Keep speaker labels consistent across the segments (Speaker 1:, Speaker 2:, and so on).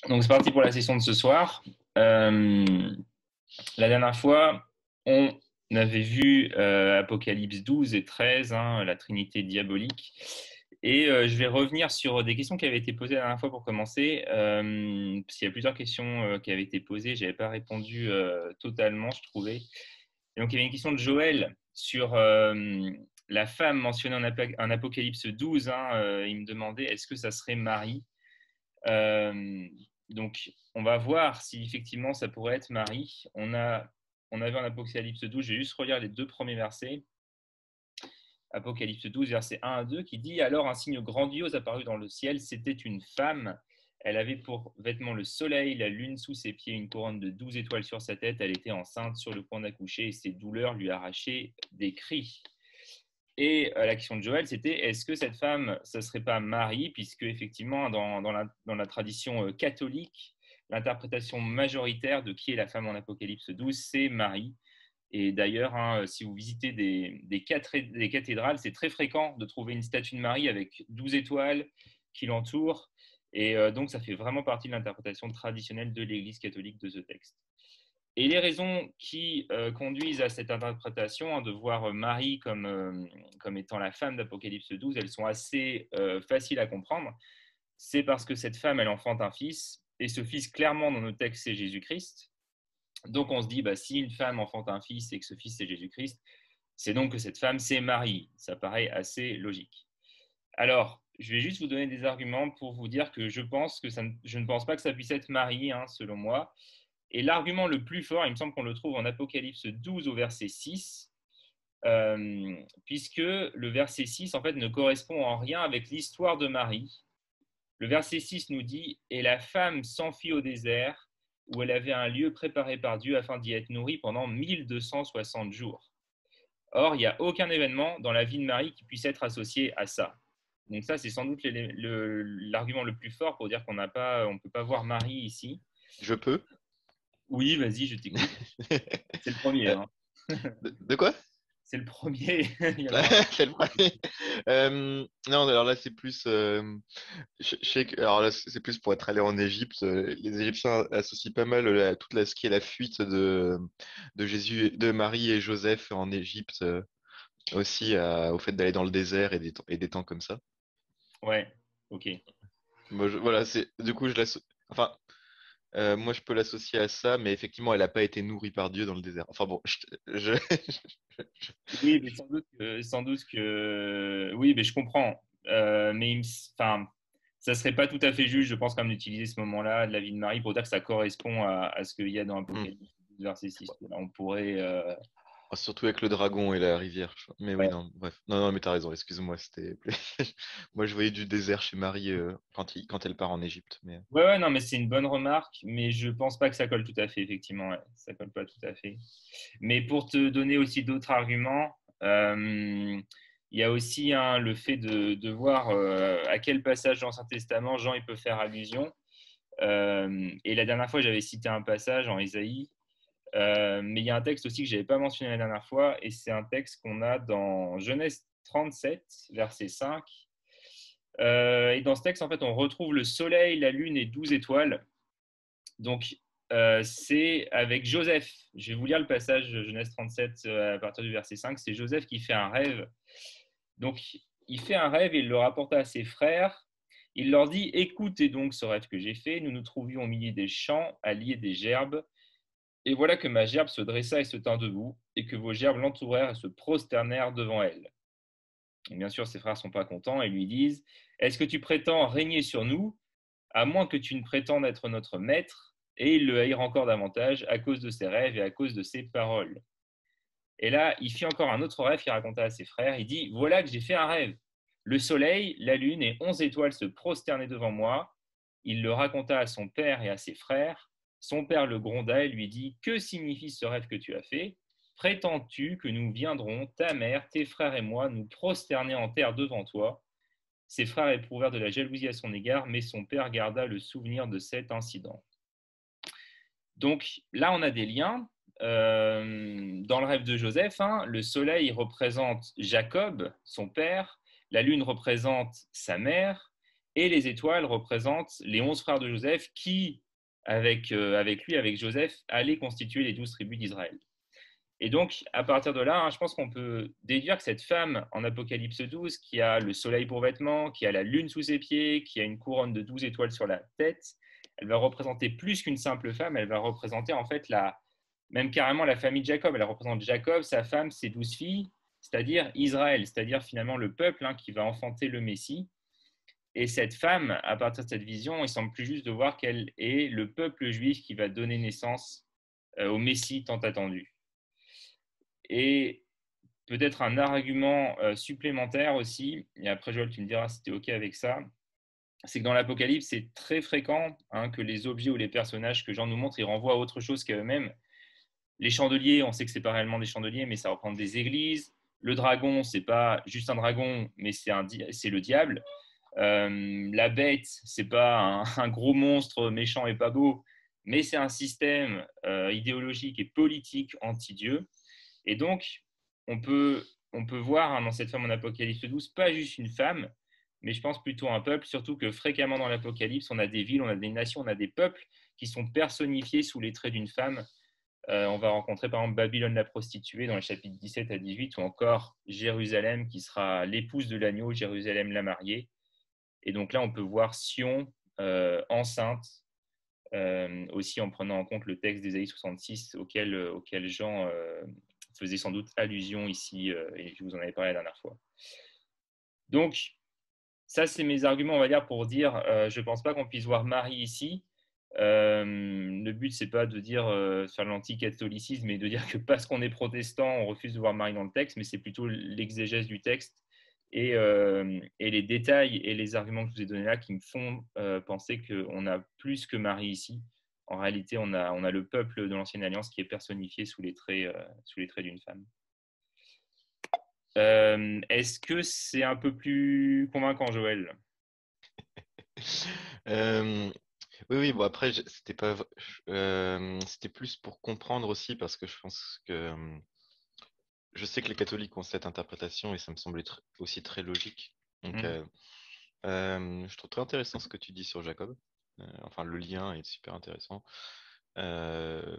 Speaker 1: Donc, c'est parti pour la session de ce soir. La dernière fois, on avait vu Apocalypse 12 et 13, hein, la Trinité diabolique. Et je vais revenir sur des questions qui avaient été posées la dernière fois pour commencer, parce qu'il y a plusieurs questions qui avaient été posées. Je n'avais pas répondu totalement, je trouvais. Et donc, il y avait une question de Joël sur la femme mentionnée en Apocalypse 12. Hein, il me demandait est-ce que ça serait Marie. Euh, donc, on va voir si effectivement ça pourrait être Marie. On avait en Apocalypse 12, je vais juste relire les deux premiers versets. Apocalypse 12, versets 1 à 2, qui dit alors un signe grandiose apparut dans le ciel. C'était une femme. Elle avait pour vêtement le soleil, la lune sous ses pieds, une couronne de 12 étoiles sur sa tête. Elle était enceinte sur le point d'accoucher et ses douleurs lui arrachaient des cris. Et la question de Joël, c'était est-ce que cette femme, ce ne serait pas Marie, puisque effectivement, dans la tradition catholique, l'interprétation majoritaire de qui est la femme en Apocalypse 12, c'est Marie. Et d'ailleurs, hein, si vous visitez des cathédrales, c'est très fréquent de trouver une statue de Marie avec 12 étoiles qui l'entourent. Et donc, ça fait vraiment partie de l'interprétation traditionnelle de l'Église catholique de ce texte. Et les raisons qui conduisent à cette interprétation, hein, de voir Marie comme étant la femme d'Apocalypse 12, elles sont assez faciles à comprendre. C'est parce que cette femme, elle enfante un fils, et ce fils, clairement, dans nos textes, c'est Jésus-Christ. Donc on se dit, bah, si une femme enfante un fils et que ce fils, c'est Jésus-Christ, c'est donc que cette femme, c'est Marie. Ça paraît assez logique. Alors, je vais juste vous donner des arguments pour vous dire que je ne pense pas que ça puisse être Marie, hein, selon moi. Et l'argument le plus fort, il me semble qu'on le trouve en Apocalypse 12 au verset 6, puisque le verset 6, en fait, ne correspond en rien avec l'histoire de Marie. Le verset 6 nous dit « Et la femme s'enfuit au désert, où elle avait un lieu préparé par Dieu afin d'y être nourrie pendant 1260 jours. » Or, il n'y a aucun événement dans la vie de Marie qui puisse être associé à ça. Donc ça, c'est sans doute l'argument le plus fort pour dire qu'on ne peut pas voir Marie ici.
Speaker 2: Je peux?
Speaker 1: Oui, vas-y, je t'écoute. C'est le premier,
Speaker 2: Euh,
Speaker 1: hein.
Speaker 2: de quoi?
Speaker 1: C'est le premier. Il y en aura.
Speaker 2: C'est le premier. Non, alors là, c'est plus. Je sais que, alors là, c'est plus pour être allé en Égypte. Les Égyptiens associent pas mal ce qui est la fuite de Jésus, de Marie et Joseph en Égypte aussi au fait d'aller dans le désert et des temps comme ça.
Speaker 1: Ouais, ok.
Speaker 2: Moi, voilà, du coup, enfin, moi, je peux l'associer à ça, mais effectivement, elle n'a pas été nourrie par Dieu dans le désert. Enfin bon,
Speaker 1: Oui, mais sans doute que, oui, mais je comprends. Enfin, ça serait pas tout à fait juste, je pense, comme d'utiliser ce moment-là de la vie de Marie pour dire que ça correspond à ce qu'il y a dans
Speaker 2: Hmm.
Speaker 1: Apocalypse verset 6. Là, on pourrait,
Speaker 2: Oh, surtout avec le dragon et la rivière. Mais oui,
Speaker 1: ouais.
Speaker 2: non, bref. Non, non, mais t'as raison, excuse-moi, c'était. Moi, je voyais du désert chez Marie quand elle part en Égypte. Mais...
Speaker 1: Ouais, ouais, non, mais c'est une bonne remarque, mais je pense pas que ça colle tout à fait, effectivement. Ouais, ça colle pas tout à fait. Mais pour te donner aussi d'autres arguments, il y a aussi, hein, le fait de voir à quel passage dans l'Ancien Testament Jean il peut faire allusion. Et la dernière fois, j'avais cité un passage en Ésaïe, mais il y a un texte aussi que je n'avais pas mentionné la dernière fois, et c'est un texte qu'on a dans Genèse 37, verset 5. Et dans ce texte, en fait, on retrouve le soleil, la lune et 12 étoiles. Donc, c'est avec Joseph. Je vais vous lire le passage de Genèse 37 à partir du verset 5. C'est Joseph qui fait un rêve. Donc, il fait un rêve et il le rapporte à ses frères. Il leur dit, écoutez donc ce rêve que j'ai fait. Nous nous trouvions au milieu des champs, à lier des gerbes. Et voilà que ma gerbe se dressa et se tint debout, et que vos gerbes l'entourèrent et se prosternèrent devant elle. Et bien sûr, ses frères ne sont pas contents et lui disent, est-ce que tu prétends régner sur nous, à moins que tu ne prétendes être notre maître? Et ils le haïrent encore davantage à cause de ses rêves et à cause de ses paroles. Et là, il fit encore un autre rêve qu'il raconta à ses frères. Il dit, voilà que j'ai fait un rêve. Le soleil, la lune et 11 étoiles se prosternaient devant moi. Il le raconta à son père et à ses frères. Son père le gronda et lui dit, que signifie ce rêve que tu as fait? Prétends-tu que nous viendrons, ta mère, tes frères et moi, nous prosterner en terre devant toi? Ses frères éprouvèrent de la jalousie à son égard, mais son père garda le souvenir de cet incident. Donc là, on a des liens. Dans le rêve de Joseph, hein, le soleil représente Jacob, son père, la lune représente sa mère, Et les étoiles représentent les 11 frères de Joseph qui, avec lui, avec Joseph, allaient constituer les 12 tribus d'Israël. Et donc, à partir de là, je pense qu'on peut déduire que cette femme en Apocalypse 12, qui a le soleil pour vêtement, qui a la lune sous ses pieds, qui a une couronne de 12 étoiles sur la tête, elle va représenter plus qu'une simple femme, elle va représenter en fait même carrément la famille de Jacob. Elle représente Jacob, sa femme, ses 12 filles, c'est-à-dire Israël, c'est-à-dire finalement le peuple qui va enfanter le Messie. Et cette femme, à partir de cette vision, il semble plus juste de voir qu'elle est le peuple juif qui va donner naissance au Messie tant attendu. Et peut-être un argument supplémentaire aussi, et après Joël, tu me diras si tu es OK avec ça, c'est que dans l'Apocalypse, c'est très fréquent que les objets ou les personnages que Jean nous montre, ils renvoient à autre chose qu'à eux-mêmes. Les chandeliers, on sait que ce n'est pas réellement des chandeliers, mais ça représente des églises. Le dragon, ce n'est pas juste un dragon, mais c'est le diable. La bête, ce n'est pas un gros monstre méchant et pas beau, mais c'est un système idéologique et politique anti-Dieu. Et donc, on peut, on peut voir dans cette femme en Apocalypse 12, pas juste une femme, mais je pense plutôt un peuple, surtout que fréquemment dans l'Apocalypse, on a des villes, on a des nations, on a des peuples qui sont personnifiés sous les traits d'une femme. On va rencontrer par exemple Babylone la prostituée dans les chapitres 17 à 18, ou encore Jérusalem qui sera l'épouse de l'agneau, Jérusalem la mariée. Et donc là, on peut voir Sion enceinte, aussi en prenant en compte le texte d'Ésaïe 66 auquel Jean faisait sans doute allusion ici, et je vous en avais parlé la dernière fois. Donc, ça, c'est mes arguments, on va dire, pour dire, je ne pense pas qu'on puisse voir Marie ici. Le but, c'est pas de dire faire l'anticatholicisme et de dire que parce qu'on est protestant, on refuse de voir Marie dans le texte, mais c'est plutôt l'exégèse du texte et les détails et les arguments que je vous ai donnés là qui me font penser qu'on a plus que Marie ici. En réalité, on a le peuple de l'Ancienne Alliance qui est personnifié sous les traits d'une femme. Est-ce que c'est un peu plus convaincant, Joël?
Speaker 2: Oui, oui, bon après, c'était pas, c'était plus pour comprendre aussi parce que je pense que je sais que les catholiques ont cette interprétation et ça me semblait aussi très logique. Donc, je trouve très intéressant ce que tu dis sur Jacob. Enfin, le lien est super intéressant. Euh,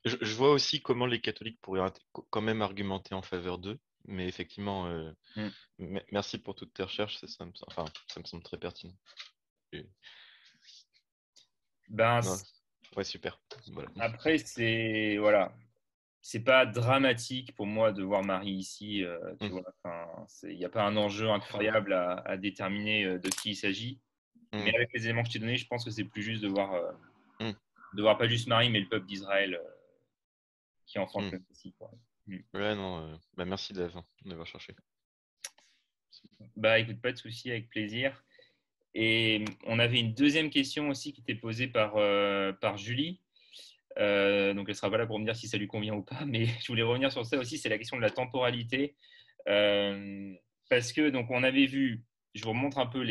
Speaker 2: je vois aussi comment les catholiques pourraient quand même argumenter en faveur d'eux, mais effectivement, merci pour toutes tes recherches, enfin, ça me semble très pertinent. Et-
Speaker 1: Ben,
Speaker 2: non, ouais, super. Voilà.
Speaker 1: après, c'est pas dramatique pour moi de voir Marie ici. Tu
Speaker 2: Mm,
Speaker 1: vois, il n'y a pas un enjeu incroyable à déterminer de qui il s'agit. Mais
Speaker 2: mm,
Speaker 1: avec les éléments que je t'ai donnés, je pense que c'est plus juste
Speaker 2: mm,
Speaker 1: de voir pas juste Marie, mais le peuple d'Israël qui enfante
Speaker 2: mm.
Speaker 1: le Messie, quoi. Mm.
Speaker 2: Ouais, non, bah merci d'avoir cherché.
Speaker 1: Bah écoute, pas de souci, avec plaisir. Et on avait une deuxième question aussi qui était posée par Julie. Donc elle sera pas là pour me dire si ça lui convient ou pas, mais je voulais revenir sur ça aussi, c'est la question de la temporalité. Euh, Parce que donc on avait vu, je vous remontre un peu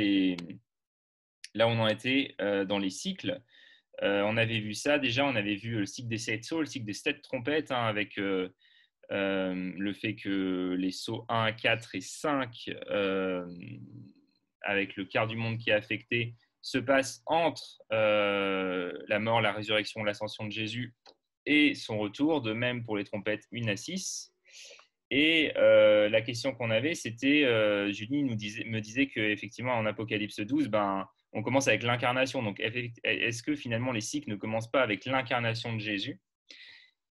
Speaker 1: là où on en était dans les cycles. On avait vu ça déjà, on avait vu le cycle des 7 sauts, le cycle des 7 trompettes, avec le fait que les sauts 1, 4 et 5, avec le quart du monde qui est affecté, se passent entre la mort, la résurrection, l'ascension de Jésus et son retour, de même pour les trompettes 1 à 6. Et la question qu'on avait, c'était, Julie me disait qu'effectivement, en Apocalypse 12, on commence avec l'incarnation. Donc, est-ce que finalement les cycles ne commencent pas avec l'incarnation de Jésus?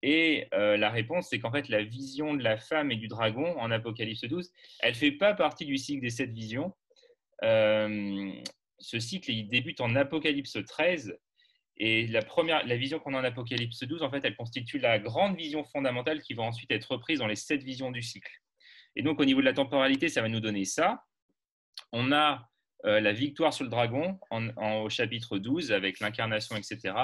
Speaker 1: Et la réponse, c'est qu'en fait, la vision de la femme et du dragon en Apocalypse 12, elle ne fait pas partie du cycle des 7 visions. Euh, Ce cycle, il débute en Apocalypse 13. Et la vision qu'on a en Apocalypse 12, en fait, elle constitue la grande vision fondamentale qui va ensuite être reprise dans les 7 visions du cycle. Et donc, au niveau de la temporalité, ça va nous donner ça. On a la victoire sur le dragon au chapitre 12 avec l'incarnation, etc.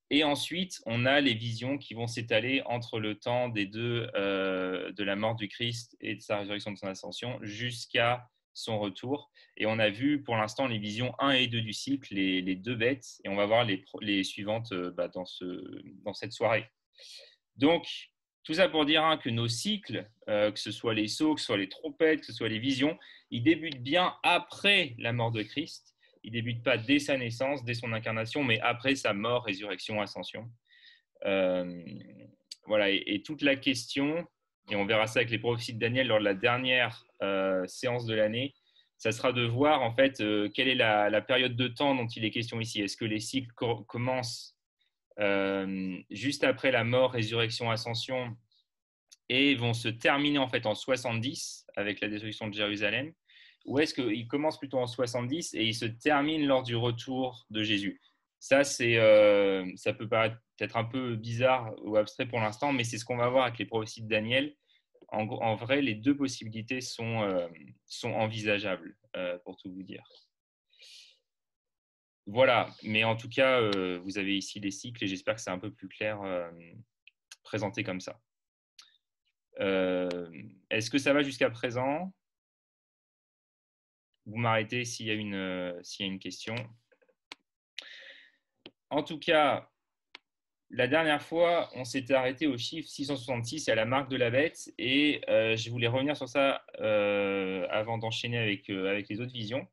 Speaker 1: Et ensuite, on a les visions qui vont s'étaler entre le temps de la mort du Christ et de sa résurrection, de son ascension, jusqu'à son retour. Et on a vu pour l'instant les visions 1 et 2 du cycle, les deux bêtes, et on va voir les suivantes dans cette soirée. Donc, Tout ça pour dire que nos cycles, que ce soit les sceaux, que ce soit les trompettes, que ce soit les visions, ils débutent bien après la mort de Christ. Ils ne débutent pas dès sa naissance, dès son incarnation, mais après sa mort, résurrection, ascension. Voilà, et toute la question, et on verra ça avec les prophéties de Daniel lors de la dernière séance de l'année, ça sera de voir en fait quelle est la période de temps dont il est question ici. Est-ce que les cycles commencent juste après la mort, résurrection, ascension, et vont se terminer en fait en 70 avec la destruction de Jérusalem, ou est-ce qu'ils commencent plutôt en 70 et ils se terminent lors du retour de Jésus? Ça, ça peut paraître peut-être un peu bizarre ou abstrait pour l'instant, mais c'est ce qu'on va voir avec les prophéties de Daniel. En vrai, les deux possibilités sont envisageables, pour tout vous dire. Voilà, mais en tout cas, vous avez ici les cycles et j'espère que c'est un peu plus clair présenté comme ça. Est-ce que ça va jusqu'à présent? Vous m'arrêtez s'il y a une question. En tout cas, la dernière fois, on s'était arrêté au chiffre 666 et à la marque de la bête, et je voulais revenir sur ça avant d'enchaîner avec les autres visions.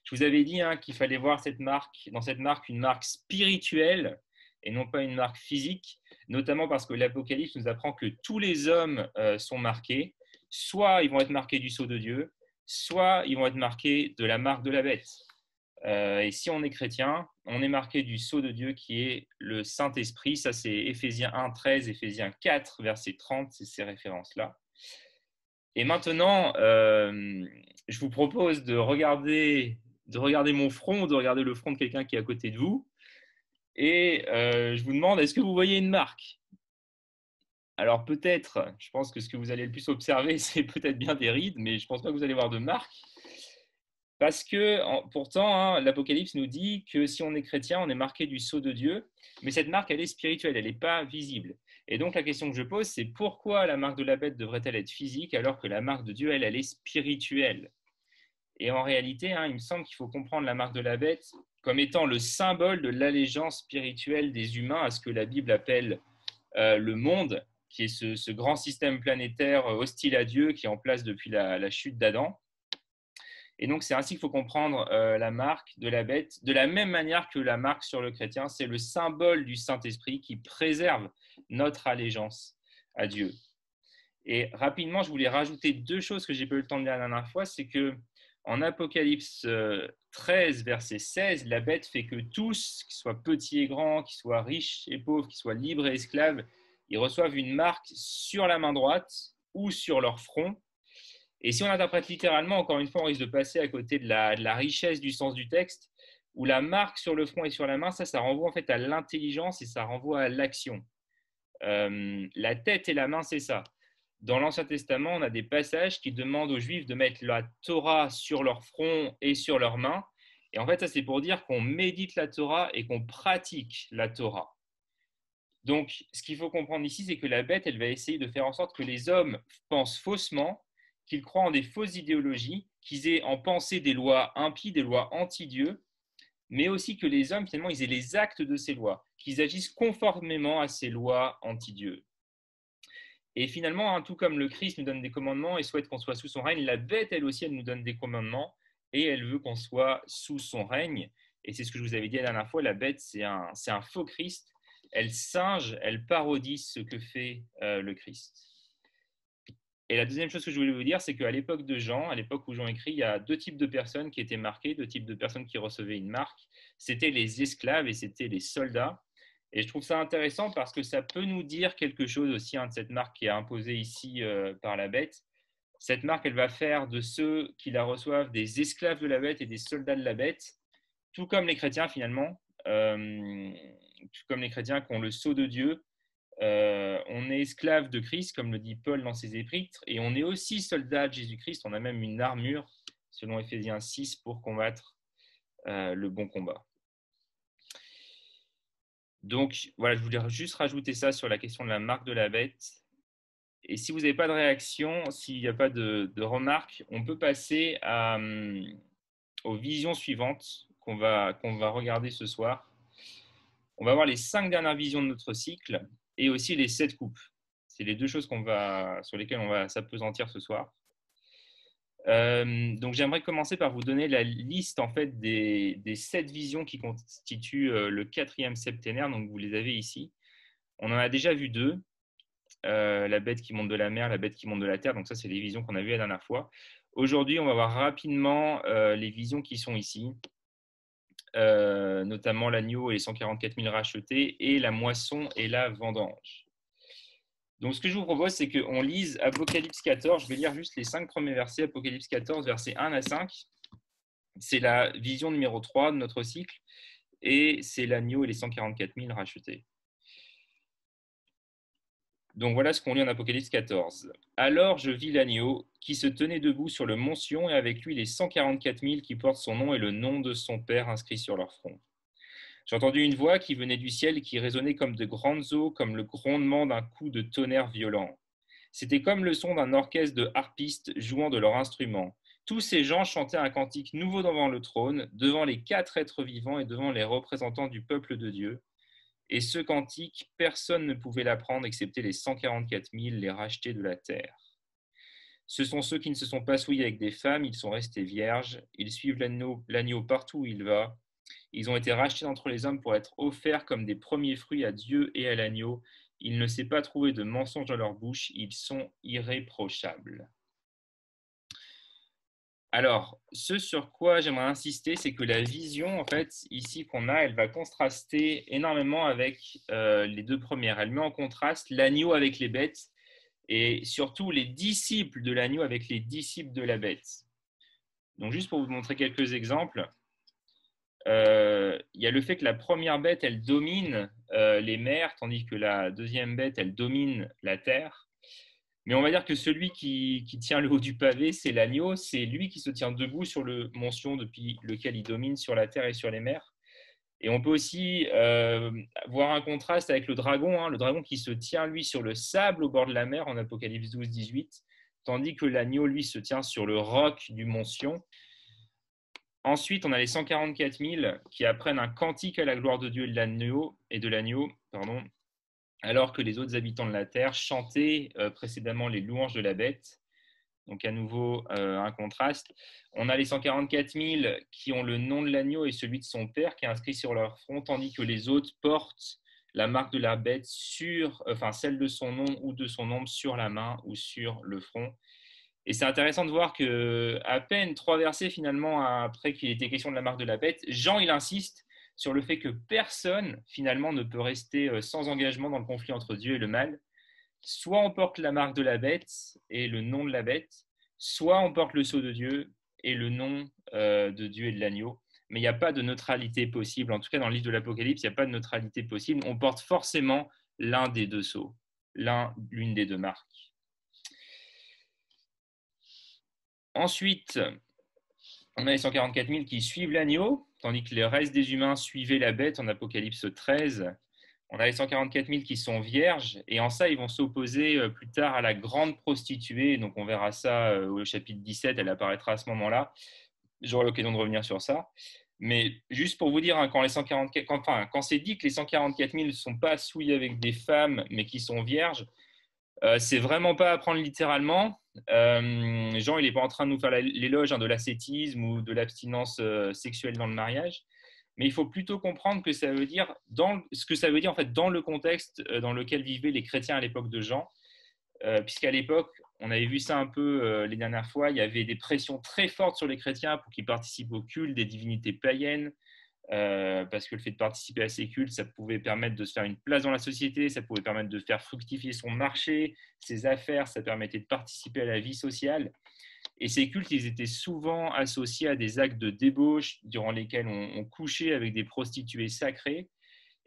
Speaker 1: Je vous avais dit qu'il fallait voir dans cette marque une marque spirituelle et non pas une marque physique, notamment parce que l'Apocalypse nous apprend que tous les hommes sont marqués, soit ils vont être marqués du sceau de Dieu, soit ils vont être marqués de la marque de la bête. Et si on est chrétien, on est marqué du sceau de Dieu qui est le Saint-Esprit. Ça, c'est Éphésiens 1, 13, Éphésiens 4, verset 30, c'est ces références-là. Et maintenant, je vous propose de regarder mon front, de regarder le front de quelqu'un qui est à côté de vous. Et je vous demande, est-ce que vous voyez une marque? Alors peut-être, je pense que ce que vous allez le plus observer, c'est peut-être bien des rides, mais je ne pense pas que vous allez voir de marque. Parce que pourtant, l'Apocalypse nous dit que si on est chrétien, on est marqué du sceau de Dieu, mais cette marque, elle est spirituelle, elle n'est pas visible. Et donc la question que je pose, c'est pourquoi la marque de la bête devrait-elle être physique alors que la marque de Dieu, elle est spirituelle? Et en réalité, il me semble qu'il faut comprendre la marque de la bête comme étant le symbole de l'allégeance spirituelle des humains à ce que la Bible appelle le monde, qui est ce grand système planétaire hostile à Dieu qui est en place depuis la chute d'Adam. Et donc, c'est ainsi qu'il faut comprendre la marque de la bête, de la même manière que la marque sur le chrétien, c'est le symbole du Saint-Esprit qui préserve notre allégeance à Dieu. Et rapidement, je voulais rajouter deux choses que j'ai pas eu le temps de dire la dernière fois, c'est que en Apocalypse 13, verset 16, la bête fait que tous, qu'ils soient petits et grands, qu'ils soient riches et pauvres, qu'ils soient libres et esclaves, ils reçoivent une marque sur la main droite ou sur leur front. Et si on interprète littéralement, encore une fois, on risque de passer à côté de la richesse du sens du texte, où la marque sur le front et sur la main, ça renvoie en fait à l'intelligence et ça renvoie à l'action. La tête et la main, c'est ça. Dans l'Ancien Testament, on a des passages qui demandent aux Juifs de mettre la Torah sur leur front et sur leurs mains. Et en fait, ça, c'est pour dire qu'on médite la Torah et qu'on pratique la Torah. Donc, ce qu'il faut comprendre ici, c'est que la bête, elle va essayer de faire en sorte que les hommes pensent faussement, qu'ils croient en des fausses idéologies, qu'ils aient en pensée des lois impies, des lois anti-Dieu, mais aussi que les hommes, finalement, ils aient les actes de ces lois, qu'ils agissent conformément à ces lois anti-Dieu. Et finalement, tout comme le Christ nous donne des commandements et souhaite qu'on soit sous son règne, la bête, elle aussi, elle nous donne des commandements et elle veut qu'on soit sous son règne. Et c'est ce que je vous avais dit la dernière fois, la bête, c'est un faux Christ. Elle singe, elle parodie ce que fait le Christ. Et la deuxième chose que je voulais vous dire, c'est qu'à l'époque de Jean, à l'époque où Jean écrit, il y a deux types de personnes qui étaient marquées, deux types de personnes qui recevaient une marque. C'était les esclaves et c'était les soldats. Et je trouve ça intéressant parce que ça peut nous dire quelque chose aussi de cette marque qui est imposée ici par la bête. Cette marque, elle va faire de ceux qui la reçoivent des esclaves de la bête et des soldats de la bête, tout comme les chrétiens finalement, tout comme les chrétiens qui ont le sceau de Dieu. On est esclave de Christ, comme le dit Paul dans ses épîtres, et on est aussi soldat de Jésus-Christ. On a même une armure, selon Éphésiens 6, pour combattre le bon combat. Donc, voilà, je voulais juste rajouter ça sur la question de la marque de la bête. Et si vous n'avez pas de réaction, s'il n'y a pas de remarques, on peut passer aux visions suivantes qu'on va regarder ce soir. On va voir les 5 dernières visions de notre cycle et aussi les 7 coupes. C'est les deux choses sur lesquelles on va s'appesantir ce soir. Donc j'aimerais commencer par vous donner la liste en fait des 7 visions qui constituent le 4e septénaire. Donc vous les avez ici. On en a déjà vu 2. La bête qui monte de la mer, la bête qui monte de la terre. Donc ça, c'est les visions qu'on a vues la dernière fois. Aujourd'hui, on va voir rapidement les visions qui sont ici, notamment l'agneau et les 144 000 rachetés, et la moisson et la vendange. Donc ce que je vous propose, c'est qu'on lise Apocalypse 14. Je vais lire juste les 5 premiers versets, Apocalypse 14, versets 1 à 5. C'est la vision numéro 3 de notre cycle, et c'est l'agneau et les 144 000 rachetés. Donc voilà ce qu'on lit en Apocalypse 14. Alors je vis l'agneau qui se tenait debout sur le mont Sion et avec lui les 144 000 qui portent son nom et le nom de son Père inscrit sur leur front. J'ai entendu une voix qui venait du ciel et qui résonnait comme de grandes eaux, comme le grondement d'un coup de tonnerre violent. C'était comme le son d'un orchestre de harpistes jouant de leurs instruments. Tous ces gens chantaient un cantique nouveau devant le trône, devant les 4 êtres vivants et devant les représentants du peuple de Dieu. Et ce cantique, personne ne pouvait l'apprendre excepté les 144 000, les rachetés de la terre. Ce sont ceux qui ne se sont pas souillés avec des femmes, ils sont restés vierges, ils suivent l'agneau partout où il va. Ils ont été rachetés d'entre les hommes pour être offerts comme des premiers fruits à Dieu et à l'agneau. Il ne s'est pas trouvé de mensonge dans leur bouche, ils sont irréprochables. Alors, ce sur quoi j'aimerais insister, c'est que la vision, en fait, ici qu'on a, elle va contraster énormément avec les 2 premières. Elle met en contraste l'agneau avec les bêtes et surtout les disciples de l'agneau avec les disciples de la bête. Donc, juste pour vous montrer quelques exemples, il y a le fait que la première bête, elle domine les mers, tandis que la deuxième bête, elle domine la terre. Mais on va dire que celui qui tient le haut du pavé, c'est l'agneau. C'est lui qui se tient debout sur le mont Sion depuis lequel il domine sur la terre et sur les mers. Et on peut aussi voir un contraste avec le dragon qui se tient, lui, sur le sable au bord de la mer en Apocalypse 12, 18, tandis que l'agneau, lui, se tient sur le roc du mont Sion. Ensuite, on a les 144 000 qui apprennent un cantique à la gloire de Dieu et de l'agneau, alors que les autres habitants de la terre chantaient précédemment les louanges de la bête. Donc à nouveau un contraste. On a les 144 000 qui ont le nom de l'agneau et celui de son père qui est inscrit sur leur front, tandis que les autres portent la marque de la bête celle de son nom ou de son ombre sur la main ou sur le front. Et c'est intéressant de voir que à peine 3 versets finalement après qu'il était question de la marque de la bête, Jean il insiste sur le fait que personne finalement ne peut rester sans engagement dans le conflit entre Dieu et le mal. Soit on porte la marque de la bête et le nom de la bête, soit on porte le sceau de Dieu et le nom de Dieu et de l'agneau. Mais il n'y a pas de neutralité possible. En tout cas, dans le livre de l'Apocalypse, il n'y a pas de neutralité possible. On porte forcément l'un des 2 sceaux, l'une des 2 marques. Ensuite, on a les 144 000 qui suivent l'agneau, tandis que le reste des humains suivaient la bête en Apocalypse 13. On a les 144 000 qui sont vierges, et en ça, ils vont s'opposer plus tard à la grande prostituée. Donc, on verra ça au chapitre 17, elle apparaîtra à ce moment-là. J'aurai l'occasion de revenir sur ça. Mais juste pour vous dire, quand c'est dit que les 144 000 ne sont pas souillés avec des femmes, mais qui sont vierges, c'est vraiment pas à prendre littéralement. Jean, il n'est pas en train de nous faire l'éloge de l'ascétisme ou de l'abstinence sexuelle dans le mariage. Mais il faut plutôt comprendre que ça veut dire ce que ça veut dire en fait dans le contexte dans lequel vivaient les chrétiens à l'époque de Jean, puisqu'à l'époque, on avait vu ça un peu les dernières fois, il y avait des pressions très fortes sur les chrétiens pour qu'ils participent au culte des divinités païennes, parce que le fait de participer à ces cultes, ça pouvait permettre de se faire une place dans la société, ça pouvait permettre de faire fructifier son marché, ses affaires, ça permettait de participer à la vie sociale. Et ces cultes, ils étaient souvent associés à des actes de débauche durant lesquels on couchait avec des prostituées sacrées.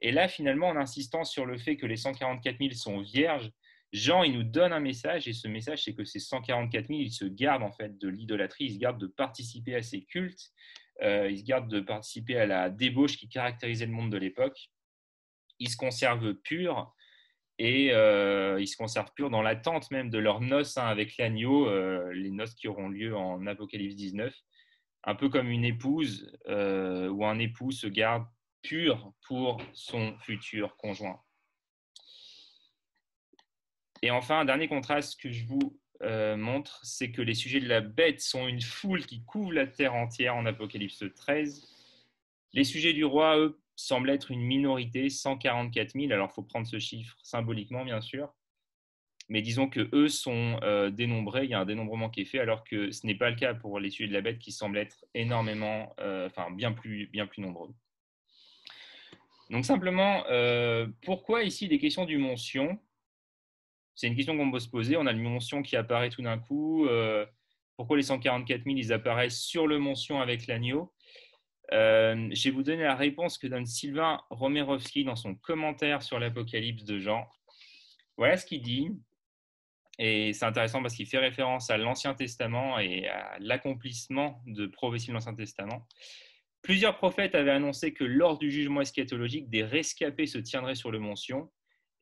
Speaker 1: Et là, finalement, en insistant sur le fait que les 144 000 sont vierges, Jean, il nous donne un message, et ce message, c'est que ces 144 000, ils se gardent en fait de l'idolâtrie, ils se gardent de participer à ces cultes, ils se gardent de participer à la débauche qui caractérisait le monde de l'époque. Ils se conservent purs, et ils se conservent purs dans l'attente même de leurs noces avec l'agneau, les noces qui auront lieu en Apocalypse 19, un peu comme une épouse ou un époux se garde pur pour son futur conjoint. Et enfin, un dernier contraste que je vous montre, c'est que les sujets de la bête sont une foule qui couvre la terre entière en Apocalypse 13. Les sujets du roi, eux, semblent être une minorité, 144 000. Alors, il faut prendre ce chiffre symboliquement, bien sûr. Mais disons que eux sont dénombrés, il y a un dénombrement qui est fait, alors que ce n'est pas le cas pour les sujets de la bête qui semblent être énormément, bien plus nombreux. Donc simplement, pourquoi ici des questions du mention? C'est une question qu'on peut se poser. On a le mention qui apparaît tout d'un coup. Pourquoi les 144 000 ils apparaissent sur le mention avec l'agneau? Je vais vous donner la réponse que donne Sylvain Romerovski dans son commentaire sur l'Apocalypse de Jean. Voilà ce qu'il dit. Et c'est intéressant parce qu'il fait référence à l'Ancien Testament et à l'accomplissement de prophéties de l'Ancien Testament. Plusieurs prophètes avaient annoncé que lors du jugement eschatologique, des rescapés se tiendraient sur le mention,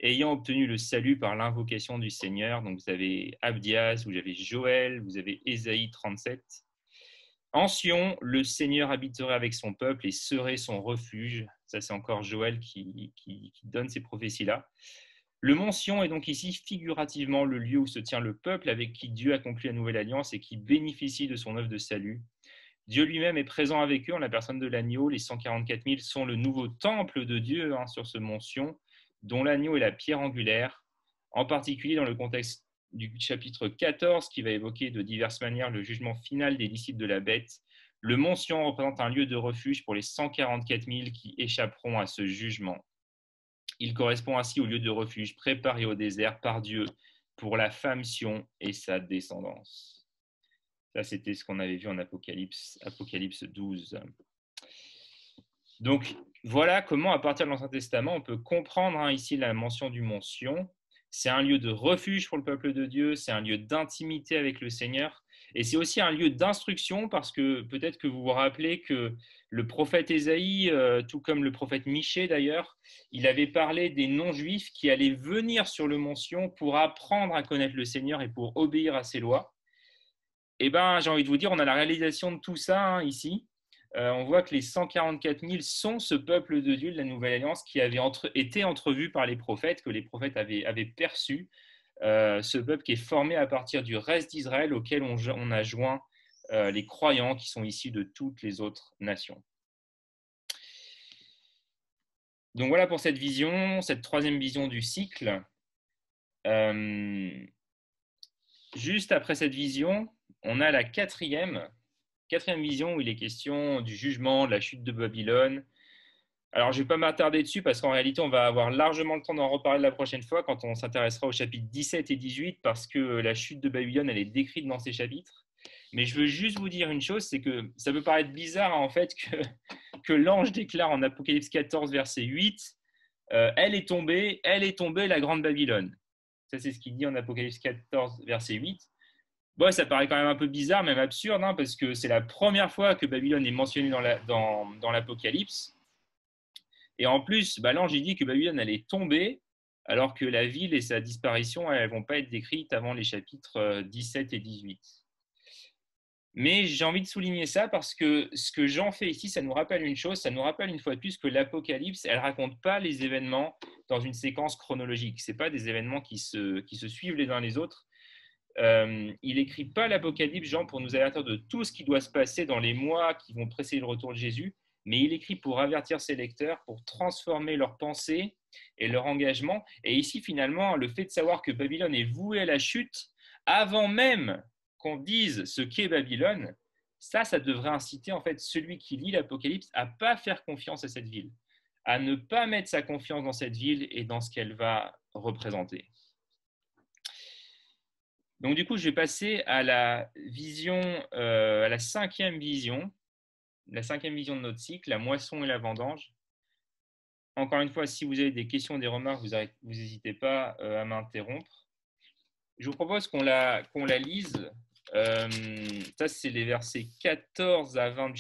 Speaker 1: ayant obtenu le salut par l'invocation du Seigneur. Donc vous avez Abdias, vous avez Joël, vous avez Ésaïe 37. En Sion, le Seigneur habiterait avec son peuple et serait son refuge. Ça, c'est encore Joël qui donne ces prophéties-là. Le mont Sion est donc ici figurativement le lieu où se tient le peuple avec qui Dieu a conclu la nouvelle alliance et qui bénéficie de son œuvre de salut. Dieu lui-même est présent avec eux en la personne de l'agneau. Les 144 000 sont le nouveau temple de Dieu sur ce mont Sion, dont l'agneau est la pierre angulaire, en particulier dans le contexte du chapitre 14 qui va évoquer de diverses manières le jugement final des disciples de la bête. Le mont Sion représente un lieu de refuge pour les 144 000 qui échapperont à ce jugement. Il correspond ainsi au lieu de refuge préparé au désert par Dieu pour la femme Sion et sa descendance. Ça, c'était ce qu'on avait vu en Apocalypse 12. Donc, voilà comment, à partir de l'Ancien Testament, on peut comprendre ici la mention du mont Sion. C'est un lieu de refuge pour le peuple de Dieu, c'est un lieu d'intimité avec le Seigneur, et c'est aussi un lieu d'instruction parce que peut-être que vous vous rappelez que le prophète Ésaïe, tout comme le prophète Michée d'ailleurs, il avait parlé des non-juifs qui allaient venir sur le mont Sion pour apprendre à connaître le Seigneur et pour obéir à ses lois. Eh bien, j'ai envie de vous dire, on a la réalisation de tout ça ici. On voit que les 144 000 sont ce peuple de Dieu de la Nouvelle Alliance qui avait été entrevu par les prophètes, que les prophètes avaient perçu, ce peuple qui est formé à partir du reste d'Israël auquel on a joint les croyants qui sont issus de toutes les autres nations. Donc voilà pour cette vision, cette troisième vision du cycle. Juste après cette vision, on a la quatrième vision où il est question du jugement, de la chute de Babylone. Alors, je ne vais pas m'attarder dessus parce qu'en réalité, on va avoir largement le temps d'en reparler la prochaine fois quand on s'intéressera aux chapitres 17 et 18 parce que la chute de Babylone, elle est décrite dans ces chapitres. Mais je veux juste vous dire une chose, c'est que ça peut paraître bizarre en fait que l'ange déclare en Apocalypse 14, verset 8, elle est tombée, la grande Babylone. Ça, c'est ce qu'il dit en Apocalypse 14, verset 8. Bon, ça paraît quand même un peu bizarre, même absurde, parce que c'est la première fois que Babylone est mentionnée dans l'Apocalypse. Et en plus, l'ange dit que Babylone allait tomber, alors que la ville et sa disparition, elles ne vont pas être décrites avant les chapitres 17 et 18. Mais j'ai envie de souligner ça parce que ce que Jean fait ici, ça nous rappelle une chose, ça nous rappelle une fois de plus que l'Apocalypse, elle ne raconte pas les événements dans une séquence chronologique. Ce n'est pas des événements qui se suivent les uns les autres. Il n'écrit pas l'Apocalypse, Jean, pour nous avertir de tout ce qui doit se passer dans les mois qui vont précéder le retour de Jésus, mais il écrit pour avertir ses lecteurs, pour transformer leurs pensées et leur engagement. Et ici, finalement, le fait de savoir que Babylone est vouée à la chute, avant même qu'on dise ce qu'est Babylone, ça devrait inciter en fait celui qui lit l'Apocalypse à ne pas faire confiance à cette ville, à ne pas mettre sa confiance dans cette ville et dans ce qu'elle va représenter. Donc du coup, je vais passer à la vision, à la cinquième vision de notre cycle, la moisson et la vendange. Encore une fois, si vous avez des questions, des remarques, vous n'hésitez pas à m'interrompre. Je vous propose qu'on la lise. Ça, c'est les versets 14 à 20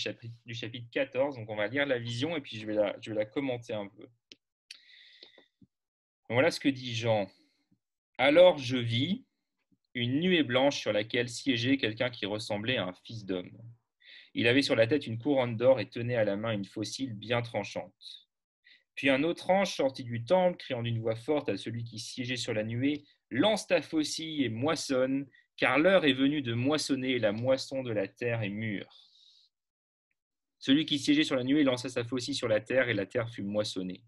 Speaker 1: du chapitre 14. Donc, on va lire la vision et puis je vais la commenter un peu. Donc, voilà ce que dit Jean. Alors je vis une nuée blanche sur laquelle siégeait quelqu'un qui ressemblait à un fils d'homme. Il avait sur la tête une couronne d'or et tenait à la main une faucille bien tranchante. Puis un autre ange sortit du temple, criant d'une voix forte à celui qui siégeait sur la nuée, lance ta faucille et moissonne, car l'heure est venue de moissonner et la moisson de la terre est mûre. Celui qui siégeait sur la nuée lança sa faucille sur la terre et la terre fut moissonnée.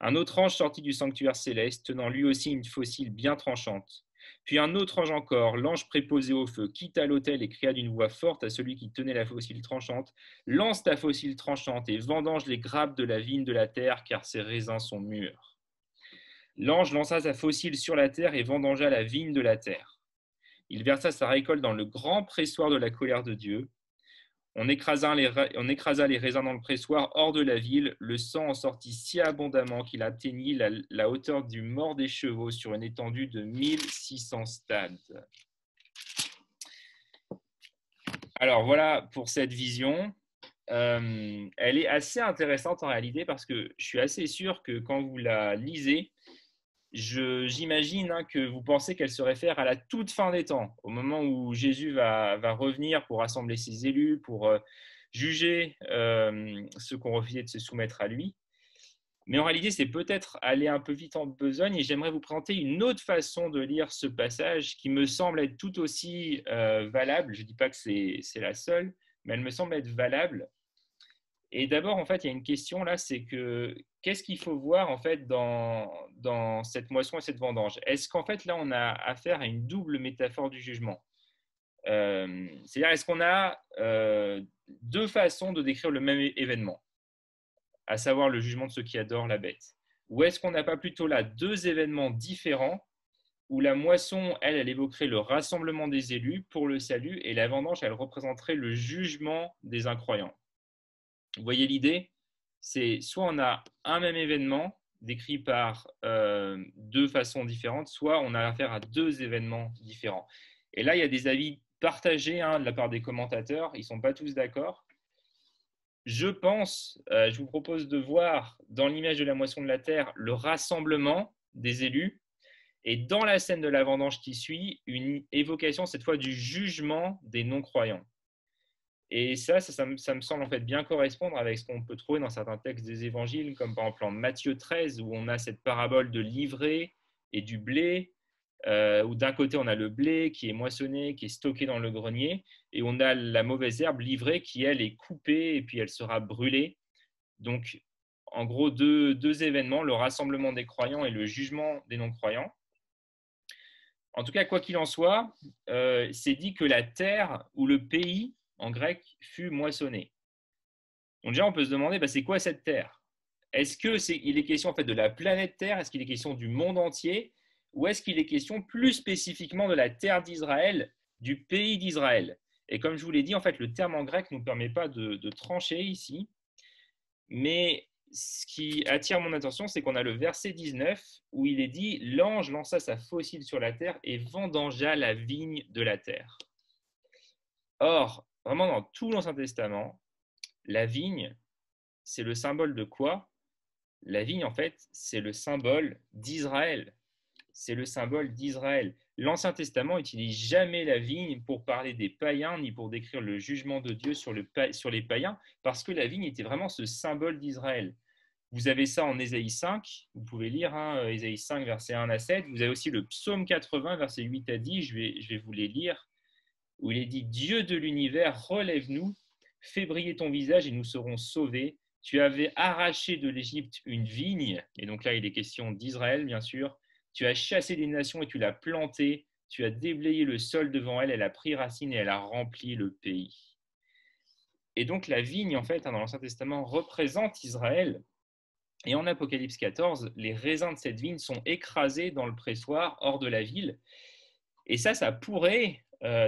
Speaker 1: Un autre ange sortit du sanctuaire céleste, tenant lui aussi une faucille bien tranchante. Puis un autre ange encore, l'ange préposé au feu, quitta l'autel et cria d'une voix forte à celui qui tenait la faucille tranchante, lance ta faucille tranchante et vendange les grappes de la vigne de la terre, car ses raisins sont mûrs. L'ange lança sa faucille sur la terre et vendangea la vigne de la terre. Il versa sa récolte dans le grand pressoir de la colère de Dieu. On écrasa les raisins dans le pressoir hors de la ville. Le sang en sortit si abondamment qu'il atteignit la hauteur du mort des chevaux sur une étendue de 1600 stades. Alors voilà pour cette vision. Elle est assez intéressante en réalité parce que je suis assez sûr que quand vous la lisez, j'imagine que vous pensez qu'elle se réfère à la toute fin des temps, au moment où Jésus va revenir pour rassembler ses élus, pour juger ceux qui ont refusé de se soumettre à lui. Mais en réalité, c'est peut-être aller un peu vite en besogne et j'aimerais vous présenter une autre façon de lire ce passage qui me semble être tout aussi valable. Je ne dis pas que c'est la seule, mais elle me semble être valable. Et d'abord, en fait, il y a une question là, c'est que qu'est-ce qu'il faut voir en fait dans cette moisson et cette vendange? Est-ce qu'en fait là, on a affaire à une double métaphore du jugement? C'est-à-dire, est-ce qu'on a deux façons de décrire le même événement, à savoir le jugement de ceux qui adorent la bête? Ou est-ce qu'on n'a pas plutôt là deux événements différents où la moisson, elle évoquerait le rassemblement des élus pour le salut et la vendange, elle représenterait le jugement des incroyants? Vous voyez l'idée? C'est soit on a un même événement décrit par deux façons différentes, soit on a affaire à deux événements différents. Et là, il y a des avis partagés de la part des commentateurs. Ils ne sont pas tous d'accord. Je pense, je vous propose de voir dans l'image de la moisson de la terre le rassemblement des élus et dans la scène de la vendange qui suit, une évocation cette fois du jugement des non-croyants. Et ça me semble en fait bien correspondre avec ce qu'on peut trouver dans certains textes des évangiles, comme par exemple en Matthieu 13, où on a cette parabole de l'ivraie et du blé, où d'un côté on a le blé qui est moissonné, qui est stocké dans le grenier, et on a la mauvaise herbe, l'ivraie, qui elle est coupée et puis elle sera brûlée. Donc en gros deux événements, le rassemblement des croyants et le jugement des non-croyants. En tout cas, quoi qu'il en soit, c'est dit que la terre ou le pays en grec fut moissonné. Donc déjà, on peut se demander, c'est quoi cette terre? Est-ce qu'il est question en fait de la planète Terre? Est-ce qu'il est question du monde entier? Ou est-ce qu'il est question plus spécifiquement de la terre d'Israël, du pays d'Israël? Et comme je vous l'ai dit, en fait, le terme en grec ne nous permet pas de trancher ici. Mais ce qui attire mon attention, c'est qu'on a le verset 19 où il est dit « L'ange lança sa faucille sur la terre et vendangea la vigne de la terre. » Or, vraiment dans tout l'Ancien Testament, la vigne, c'est le symbole de quoi? La vigne, en fait, c'est le symbole d'Israël. C'est le symbole d'Israël. L'Ancien Testament n'utilise jamais la vigne pour parler des païens, ni pour décrire le jugement de Dieu sur les païens, parce que la vigne était vraiment ce symbole d'Israël. Vous avez ça en Ésaïe 5, vous pouvez lire Ésaïe 5, versets 1 à 7. Vous avez aussi le psaume 80, versets 8 à 10, je vais vous les lire, où il est dit « Dieu de l'univers, relève-nous, fais briller ton visage et nous serons sauvés. Tu avais arraché de l'Égypte une vigne, et donc là il est question d'Israël bien sûr, tu as chassé des nations et tu l'as plantée, tu as déblayé le sol devant elle, elle a pris racine et elle a rempli le pays. » Et donc la vigne, en fait, dans l'Ancien Testament, représente Israël. Et en Apocalypse 14, les raisins de cette vigne sont écrasés dans le pressoir hors de la ville. Et ça pourrait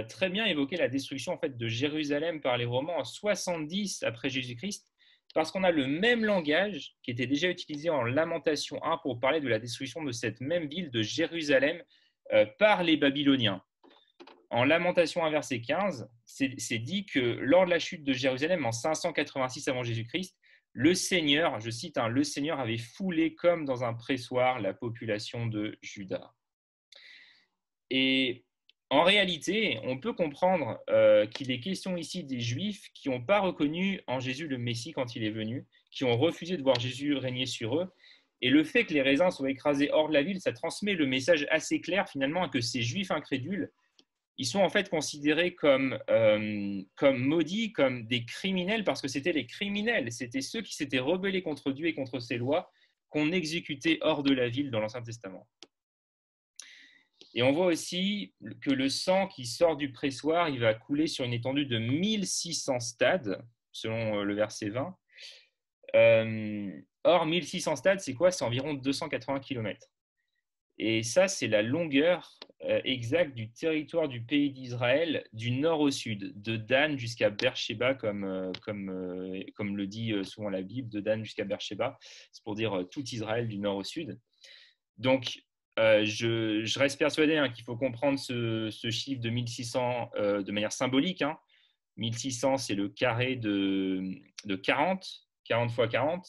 Speaker 1: très bien évoquer la destruction en fait, de Jérusalem par les Romains en 70 après Jésus-Christ, parce qu'on a le même langage qui était déjà utilisé en Lamentation 1 pour parler de la destruction de cette même ville de Jérusalem par les Babyloniens. En Lamentation 1, verset 15, c'est dit que lors de la chute de Jérusalem en 586 avant Jésus-Christ, le Seigneur, je cite, le Seigneur avait foulé comme dans un pressoir la population de Juda. Et en réalité, on peut comprendre qu'il est question ici des Juifs qui n'ont pas reconnu en Jésus le Messie quand il est venu, qui ont refusé de voir Jésus régner sur eux. Et le fait que les raisins soient écrasés hors de la ville, ça transmet le message assez clair finalement que ces juifs incrédules, ils sont en fait considérés comme maudits, comme des criminels, parce que c'était les criminels, c'était ceux qui s'étaient rebellés contre Dieu et contre ses lois, qu'on exécutait hors de la ville dans l'Ancien Testament. Et on voit aussi que le sang qui sort du pressoir, il va couler sur une étendue de 1600 stades, selon le verset 20. Or, 1600 stades, c'est quoi? C'est environ 280 km. Et ça, c'est la longueur exacte du territoire du pays d'Israël, du nord au sud, de Dan jusqu'à Beersheba, comme le dit souvent la Bible, de Dan jusqu'à Beersheba. C'est pour dire tout Israël du nord au sud. Donc, je reste persuadé qu'il faut comprendre ce chiffre de 1600 de manière symbolique. 1600, c'est le carré de 40, 40 fois 40.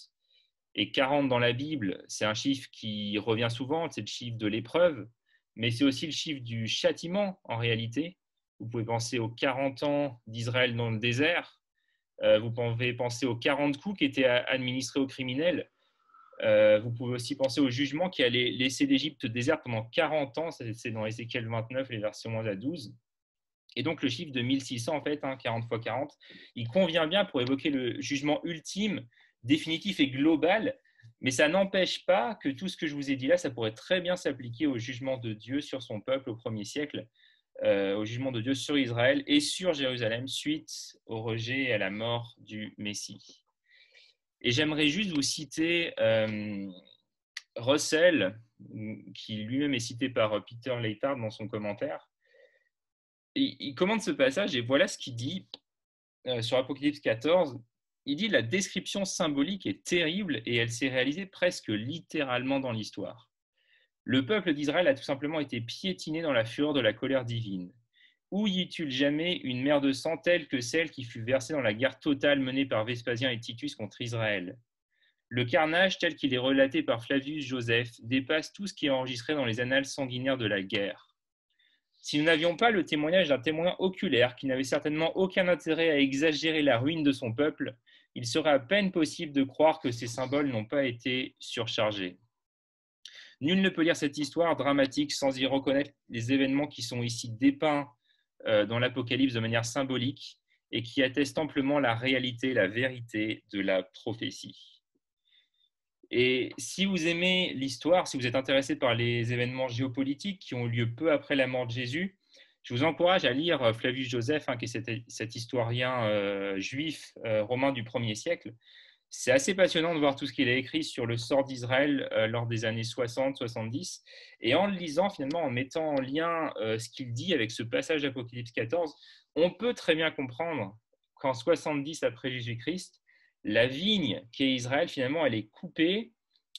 Speaker 1: Et 40 dans la Bible, c'est un chiffre qui revient souvent, c'est le chiffre de l'épreuve, mais c'est aussi le chiffre du châtiment en réalité. Vous pouvez penser aux 40 ans d'Israël dans le désert, vous pouvez penser aux 40 coups qui étaient administrés aux criminels, vous pouvez aussi penser au jugement qui allait laisser l'Égypte déserte pendant 40 ans, c'est dans Ézéchiel 29, les versets 11 à 12. Et donc le chiffre de 1600, en fait, 40 fois 40, il convient bien pour évoquer le jugement ultime, définitif et global, mais ça n'empêche pas que tout ce que je vous ai dit là, ça pourrait très bien s'appliquer au jugement de Dieu sur son peuple au 1er siècle, au jugement de Dieu sur Israël et sur Jérusalem suite au rejet et à la mort du Messie. Et j'aimerais juste vous citer Russell, qui lui-même est cité par Peter Leithart dans son commentaire. Il commente ce passage et voilà ce qu'il dit sur Apocalypse 14. Il dit « La description symbolique est terrible et elle s'est réalisée presque littéralement dans l'histoire. Le peuple d'Israël a tout simplement été piétiné dans la fureur de la colère divine. Où y eut-il jamais une mer de sang telle que celle qui fut versée dans la guerre totale menée par Vespasien et Titus contre Israël? Le carnage tel qu'il est relaté par Flavius Joseph dépasse tout ce qui est enregistré dans les annales sanguinaires de la guerre. Si nous n'avions pas le témoignage d'un témoin oculaire qui n'avait certainement aucun intérêt à exagérer la ruine de son peuple, il serait à peine possible de croire que ces symboles n'ont pas été surchargés. Nul ne peut lire cette histoire dramatique sans y reconnaître les événements qui sont ici dépeints dans l'Apocalypse de manière symbolique et qui attestent amplement la réalité, la vérité de la prophétie. Et si vous aimez l'histoire, si vous êtes intéressé par les événements géopolitiques qui ont eu lieu peu après la mort de Jésus, je vous encourage à lire Flavius Joseph, qui est cet historien juif romain du 1er siècle. C'est assez passionnant de voir tout ce qu'il a écrit sur le sort d'Israël lors des années 60-70. Et en le lisant, finalement, en mettant en lien ce qu'il dit avec ce passage d'Apocalypse 14, on peut très bien comprendre qu'en 70 après Jésus-Christ, la vigne qui est Israël, finalement, elle est coupée,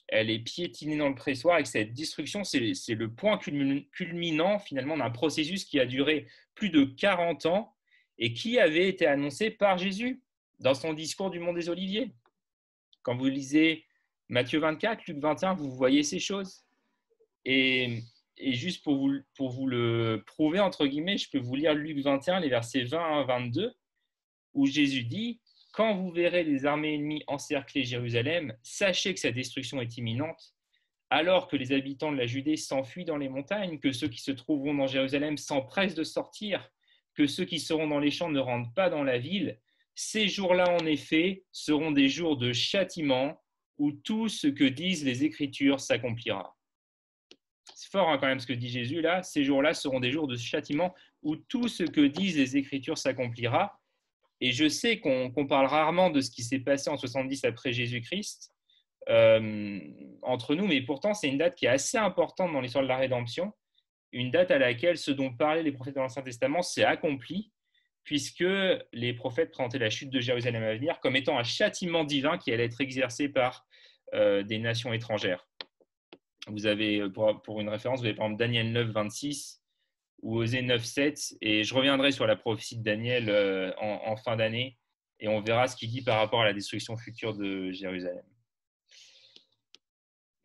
Speaker 1: elle est piétinée dans le pressoir, et que cette destruction, c'est le point culminant, finalement, d'un processus qui a duré plus de 40 ans et qui avait été annoncé par Jésus dans son discours du Mont des Oliviers. Quand vous lisez Matthieu 24, Luc 21, vous voyez ces choses. Et juste pour vous le prouver, entre guillemets, je peux vous lire Luc 21, les versets 20 à 22, où Jésus dit « Quand vous verrez les armées ennemies encercler Jérusalem, sachez que sa destruction est imminente, alors que les habitants de la Judée s'enfuient dans les montagnes, que ceux qui se trouveront dans Jérusalem s'empressent de sortir, que ceux qui seront dans les champs ne rentrent pas dans la ville. Ces jours-là, en effet, seront des jours de châtiment où tout ce que disent les Écritures s'accomplira. » C'est fort quand même ce que dit Jésus là. Ces jours-là seront des jours de châtiment où tout ce que disent les Écritures s'accomplira. Et je sais qu'on parle rarement de ce qui s'est passé en 70 après Jésus-Christ entre nous, mais pourtant c'est une date qui est assez importante dans l'histoire de la rédemption, une date à laquelle ce dont parlaient les prophètes de l'Ancien Testament s'est accompli, puisque les prophètes présentaient la chute de Jérusalem à venir comme étant un châtiment divin qui allait être exercé par des nations étrangères. Vous avez, pour une référence, vous avez par exemple Daniel 9, 26 ou Osée 9, 7, et je reviendrai sur la prophétie de Daniel en fin d'année, et on verra ce qu'il dit par rapport à la destruction future de Jérusalem.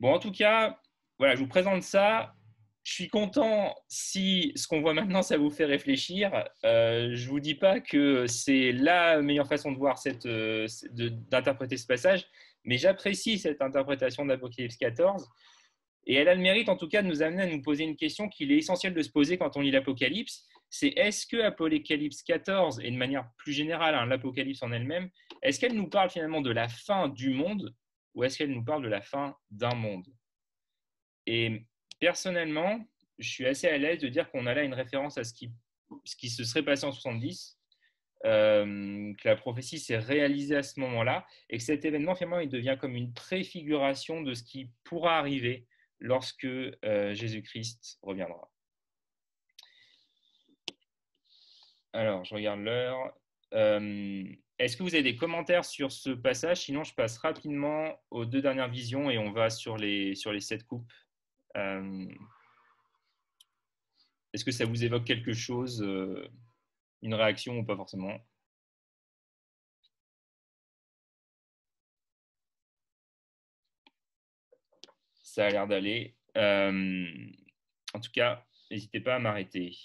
Speaker 1: Bon, en tout cas, voilà, je vous présente ça. Je suis content si ce qu'on voit maintenant, ça vous fait réfléchir. Je ne vous dis pas que c'est la meilleure façon de voir d'interpréter ce passage, Mais j'apprécie cette interprétation d'Apocalypse 14. Et elle a le mérite, en tout cas, de nous amener à nous poser une question qu'il est essentiel de se poser quand on lit l'Apocalypse. C'est est-ce que Apocalypse 14, et de manière plus générale, hein, l'Apocalypse en elle-même, est-ce qu'elle nous parle finalement de la fin du monde ou est-ce qu'elle nous parle de la fin d'un monde? Et personnellement, je suis assez à l'aise de dire qu'on a là une référence à ce qui se serait passé en 70, que la prophétie s'est réalisée à ce moment-là, et que cet événement, finalement, il devient comme une préfiguration de ce qui pourra arriver lorsque Jésus-Christ reviendra. Alors, je regarde l'heure. Est-ce que vous avez des commentaires sur ce passage? Sinon, je passe rapidement aux 2 dernières visions et on va sur les 7 coupes. Est-ce que ça vous évoque quelque chose, une réaction ou pas forcément? Ça a l'air d'aller. En tout cas, n'hésitez pas à m'arrêter.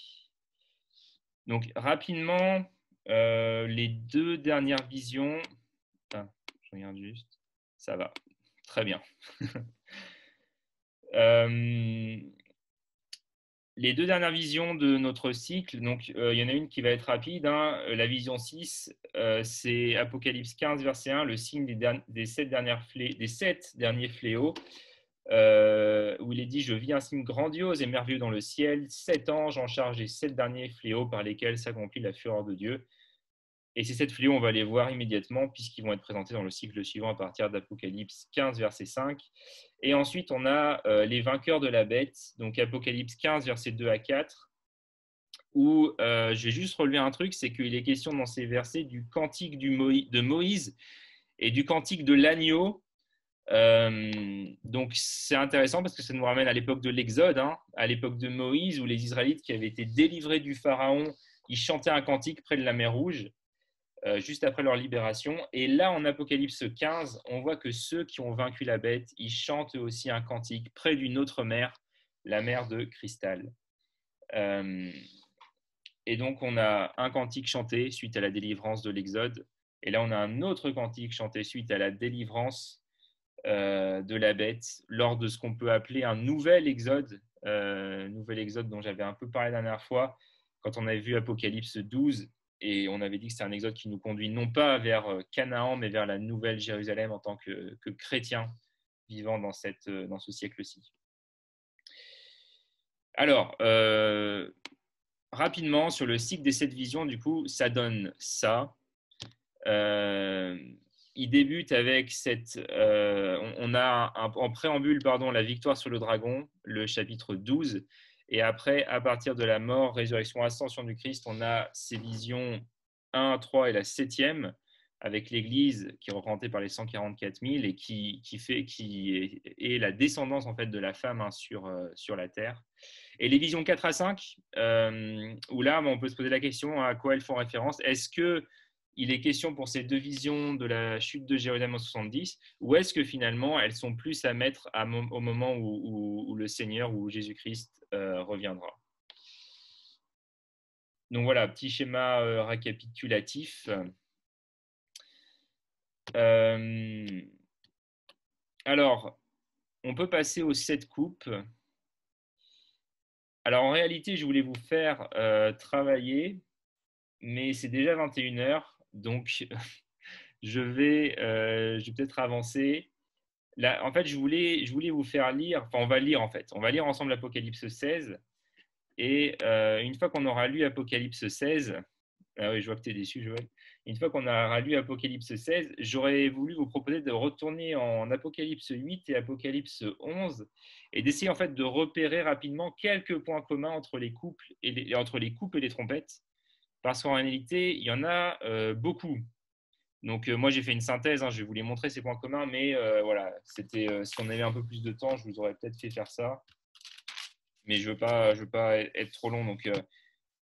Speaker 1: Donc, rapidement, les 2 dernières visions. Enfin, je regarde juste. Ça va. Très bien. Les 2 dernières visions de notre cycle, donc il y en a une qui va être rapide. Hein. La vision 6, c'est Apocalypse 15, verset 1, le signe des 7 derniers fléaux. Où il est dit « Je vis un signe grandiose et merveilleux dans le ciel, 7 anges en charge des 7 derniers fléaux par lesquels s'accomplit la fureur de Dieu. » Et ces 7 fléaux, on va les voir immédiatement puisqu'ils vont être présentés dans le cycle suivant à partir d'Apocalypse 15, verset 5. Et ensuite, on a les vainqueurs de la bête, donc Apocalypse 15, verset 2 à 4, où je vais juste relever un truc, c'est qu'il est question dans ces versets du cantique de Moïse et du cantique de l'agneau. Donc c'est intéressant parce que ça nous ramène à l'époque de l'Exode, hein, à l'époque de Moïse où les Israélites qui avaient été délivrés du Pharaon, ils chantaient un cantique près de la mer Rouge, juste après leur libération. Et là, en Apocalypse 15, on voit que ceux qui ont vaincu la bête, ils chantent aussi un cantique près d'une autre mer, la mer de cristal. Et donc on a un cantique chanté suite à la délivrance de l'Exode, et là on a un autre cantique chanté suite à la délivrance de la bête lors de ce qu'on peut appeler un nouvel exode dont j'avais un peu parlé la dernière fois quand on avait vu Apocalypse 12 et on avait dit que c'est un exode qui nous conduit non pas vers Canaan mais vers la nouvelle Jérusalem en tant que chrétiens vivant dans ce siècle-ci. Alors, rapidement sur le cycle des 7 visions, du coup, ça donne ça. Il débute avec on a en préambule la victoire sur le dragon, le chapitre 12, et après, à partir de la mort, résurrection, ascension du Christ, on a ces visions 1, 3 et la 7e, avec l'Église qui est représentée par les 144 000 et qui est la descendance en fait de la femme, hein, sur la terre. Et les visions 4 à 5, où là, on peut se poser la question à quoi elles font référence. Est-ce que il est question pour ces 2 visions de la chute de Jérusalem en 70, ou est-ce que finalement elles sont plus à mettre au moment où le Seigneur, où Jésus-Christ reviendra? Donc voilà, petit schéma récapitulatif. Alors, on peut passer aux 7 coupes. Alors en réalité, je voulais vous faire travailler, mais c'est déjà 21 h. Donc, je vais peut-être avancer. Là, en fait, je voulais vous faire lire, enfin, on va lire ensemble l'Apocalypse 16. Et une fois qu'on aura lu Apocalypse 16, ah oui, je vois que tu es déçu, Joël. Une fois qu'on aura lu Apocalypse 16, j'aurais voulu vous proposer de retourner en Apocalypse 8 et Apocalypse 11 et d'essayer en fait de repérer rapidement quelques points communs entre les coupes et les trompettes. Parce qu'en réalité, il y en a beaucoup. Donc moi j'ai fait une synthèse, hein, je vais vous les montrer ces points communs, mais voilà, c'était si on avait un peu plus de temps, je vous aurais peut-être fait faire ça, mais je veux pas être trop long. Donc